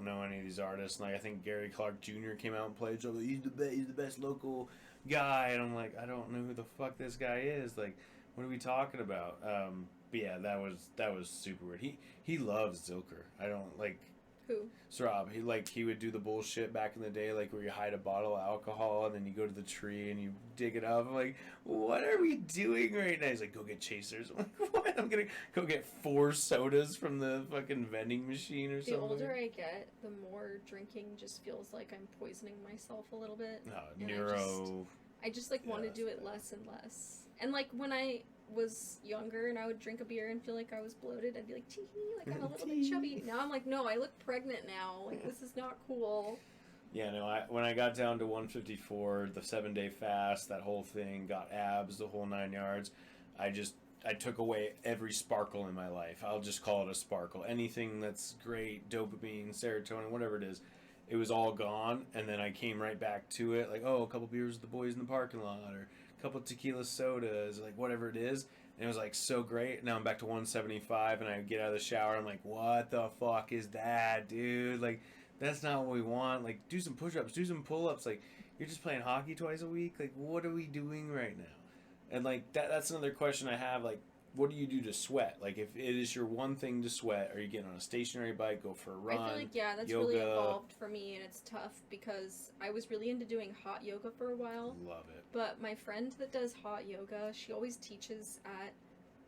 know any of these artists. And I think Gary Clark Jr. came out and played. So he's the best local guy, and I'm like, I don't know who the fuck this guy is. Like, what are we talking about? But yeah, that was super weird. He loves Zilker. I don't like who Srab. He would do the bullshit back in the day, like where you hide a bottle of alcohol and then you go to the tree and you dig it up. I'm like, what are we doing right now? He's like, go get chasers. I'm like, what? I'm gonna go get 4 sodas from the fucking vending machine or something. The older I get, the more drinking just feels like I'm poisoning myself a little bit. I just like want to do it less and less. And like when I was younger and I would drink a beer and feel like I was bloated, I'd be like, tee, like I'm a little bit chubby. Now I'm like, no, I look pregnant now. Like, this is not cool. Yeah, no, when I got down to 154, the 7-day fast, that whole thing, got abs, the whole 9 yards, I took away every sparkle in my life. I'll just call it a sparkle. Anything that's great, dopamine, serotonin, whatever it is, it was all gone. And then I came right back to it, like, oh, a couple beers with the boys in the parking lot, or a couple tequila sodas, like whatever it is. And it was like so great. Now I'm back to 175, and I get out of the shower. I'm like, what the fuck is that, dude? Like, that's not what we want. Like, do some push-ups, do some pull-ups. Like, you're just playing hockey twice a week. Like, what are we doing right now? And like that's another question I have. Like, what do you do to sweat? Like, if it is your one thing to sweat, are you getting on a stationary bike, go for a run? I feel like, yeah, that's yoga? really evolved for me, and it's tough because I was really into doing hot yoga for a while. Love it. But my friend that does hot yoga, she always teaches at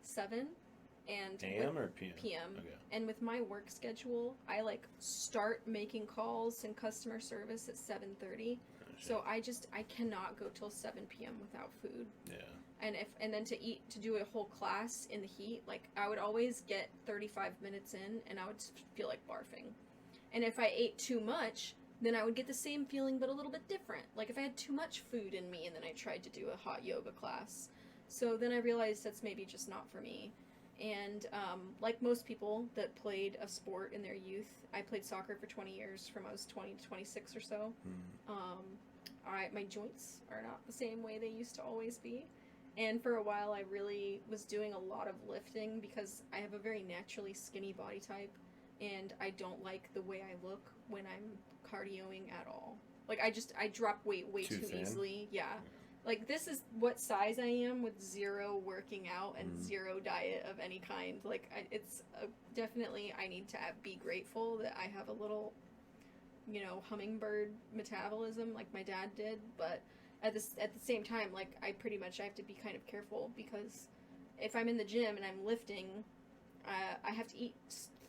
7 and AM or PM? PM. Okay. And with my work schedule, I like start making calls and customer service at 7:30. So I cannot go till 7 p.m. without food. Yeah. And then to do a whole class in the heat, like I would always get 35 minutes in and I would feel like barfing. And if I ate too much, then I would get the same feeling but a little bit different. Like if I had too much food in me and then I tried to do a hot yoga class. So then I realized that's maybe just not for me. And like most people that played a sport in their youth, I played soccer for 20 years from I was 20 to 26 or so. My joints are not the same way they used to always be. And for a while, I really was doing a lot of lifting because I have a very naturally skinny body type, and I don't like the way I look when I'm cardioing at all. Like, I drop weight way too easily. Yeah. Like, this is what size I am with zero working out and zero diet of any kind. Like, it's definitely, I need to be grateful that I have a little, hummingbird metabolism like my dad did, but at the same time, like, I have to be kind of careful because if I'm in the gym and I'm lifting, I have to eat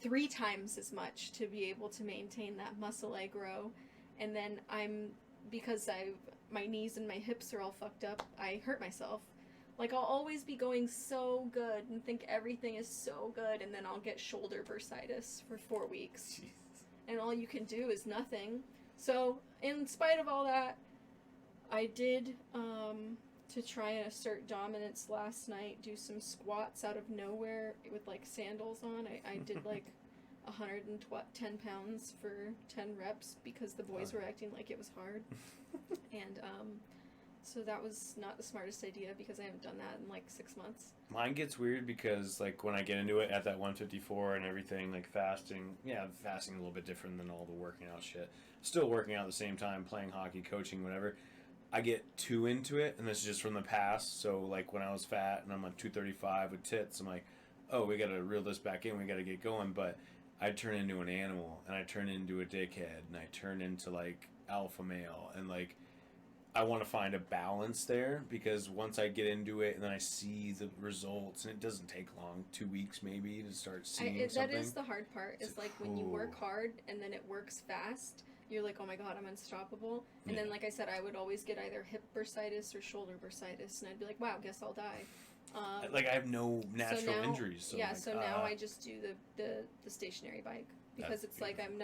3 times as much to be able to maintain that muscle I grow. And then because my knees and my hips are all fucked up, I hurt myself. Like, I'll always be going so good and think everything is so good, and then I'll get shoulder bursitis for 4 weeks. Jesus. And all you can do is nothing. So, in spite of all that, I did, to try and assert dominance last night, do some squats out of nowhere with, like, sandals on. I did, like, 110 pounds for 10 reps because the boys were acting like it was hard. And, so that was not the smartest idea because I haven't done that in, like, 6 months. Mine gets weird because, like, when I get into it at that 154 and everything, like, fasting a little bit different than all the working out shit. Still working out at the same time, playing hockey, coaching, whatever. I get too into it, and this is just from the past. So, like, when I was fat and I'm like 235 with tits, I'm like, oh, we got to reel this back in. We got to get going. But I turn into an animal, and I turn into a dickhead, and I turn into, like, alpha male. And, like, I want to find a balance there, because once I get into it and then I see the results, and it doesn't take long, 2 weeks maybe to start seeing something. That is the hard part. Is like when you work hard and then it works fast. You're like, oh my god, I'm unstoppable. And then, like I said, I would always get either hip bursitis or shoulder bursitis, and I'd be like, wow, guess I'll die. Like I have no natural injuries. So yeah, like, so now I just do the stationary bike, because it's beautiful. Like I'm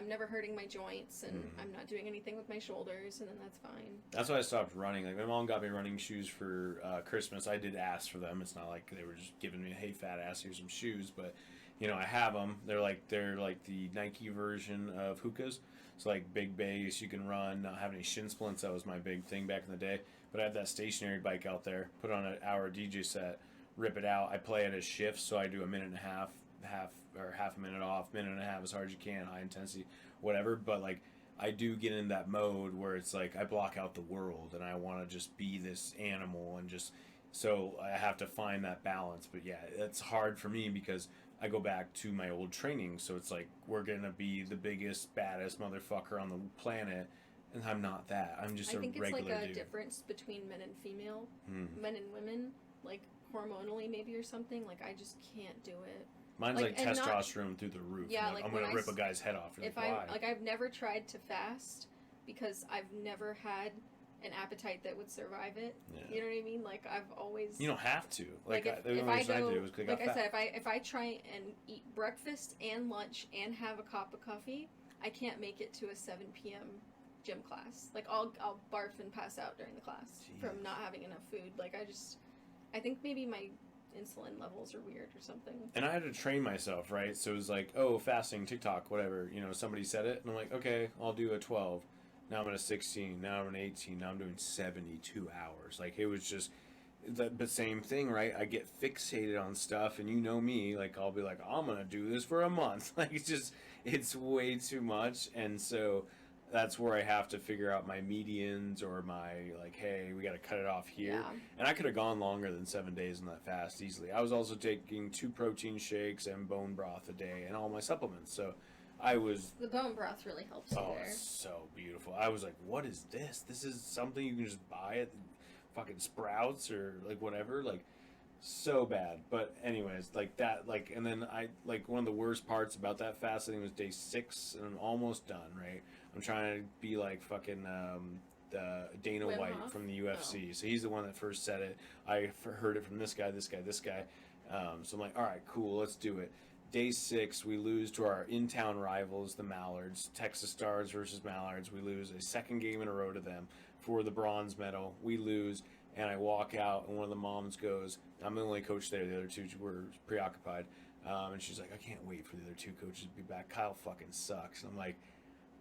never hurting my joints, and I'm not doing anything with my shoulders, and then that's fine. That's why I stopped running. Like my mom got me running shoes for Christmas. I did ask for them. It's not like they were just giving me, hey fat ass, here's some shoes, but you know, I have them. They're like the Nike version of Hoka's. It's like big base, you can run, not have any shin splints. That was my big thing back in the day. But I have that stationary bike out there, put on an hour DJ set, rip it out. I play it as shifts, so I do a minute and a half a minute off, minute and a half as hard as you can, high intensity, whatever. But like I do get in that mode where it's like I block out the world and I want to just be this animal, and just so I have to find that balance. But yeah, it's hard for me because I go back to my old training, so it's like we're gonna be the biggest, baddest motherfucker on the planet, and I'm not that. I'm just a regular dude. I think it's like a difference between men and female, men and women, like hormonally maybe or something. Like I just can't do it. Mine's like testosterone through the roof. Yeah, like I'm gonna rip a guy's head off. If I've never tried to fast because I've never had an appetite that would survive it. Yeah. You know what I mean? Like I've always. You don't have to. Like if I said, if I try and eat breakfast and lunch and have a cup of coffee, I can't make it to a 7 p.m. gym class. Like I'll barf and pass out during the class from not having enough food. Like I think maybe my insulin levels are weird or something. And I had to train myself, right? So it was like, oh, fasting, TikTok, whatever. You know, somebody said it, and I'm like, okay, I'll do a 12. Now I'm at a 16. Now I'm at 18. Now I'm doing 72 hours. Like, it was just the same thing, right? I get fixated on stuff, and you know me. Like, I'll be like, I'm going to do this for a month. Like, it's way too much. And so that's where I have to figure out my medians or my, like, hey, we got to cut it off here. Yeah. And I could have gone longer than 7 days in that fast easily. I was also taking 2 protein shakes and bone broth a day and all my supplements. So the bone broth really helps you there. Oh, it's so beautiful. I was like, what is this? This is something you can just buy at fucking Sprouts or like whatever. Like, so bad. But anyways, like that, like, and then one of the worst parts about that fast, I think, was day 6, and I'm almost done, right? I'm trying to be like fucking Dana Wim White Hof? from the UFC. Oh. So he's the one that first said it. I heard it from this guy. So I'm like, all right, cool, let's do it. Day 6, we lose to our in-town rivals, the Mallards. Texas Stars versus Mallards. We lose a second game in a row to them for the bronze medal. We lose, and I walk out, and one of the moms goes, I'm the only coach there. The other 2 were preoccupied. And she's like, I can't wait for the other 2 coaches to be back. Kyle fucking sucks. And I'm like,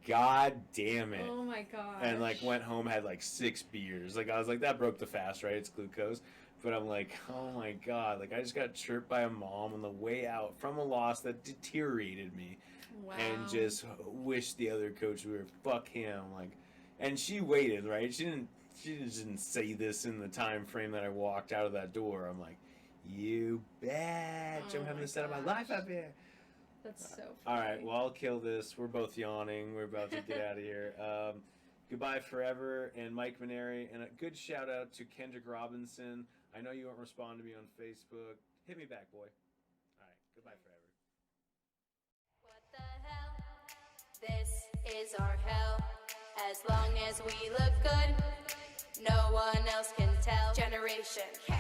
God damn it. Oh my gosh. And like went home, had like 6 beers. Like I was like, that broke the fast, right? It's glucose. But I'm like, oh my God. Like I just got chirped by a mom on the way out from a loss that deteriorated me. Wow. And just wished the other coach would fuck him. Like, and she waited, right? She didn't say this in the time frame that I walked out of that door. I'm like, you bitch. I'm having the set of my life up here. That's so funny. All right, well, I'll kill this. We're both yawning. We're about to get out of here. Goodbye forever, and Mike Maneri, and a good shout out to Kendrick Robinson. I know you won't respond to me on Facebook. Hit me back, boy. All right, goodbye forever. What the hell? This is our hell. As long as we look good, no one else can tell. Generation K.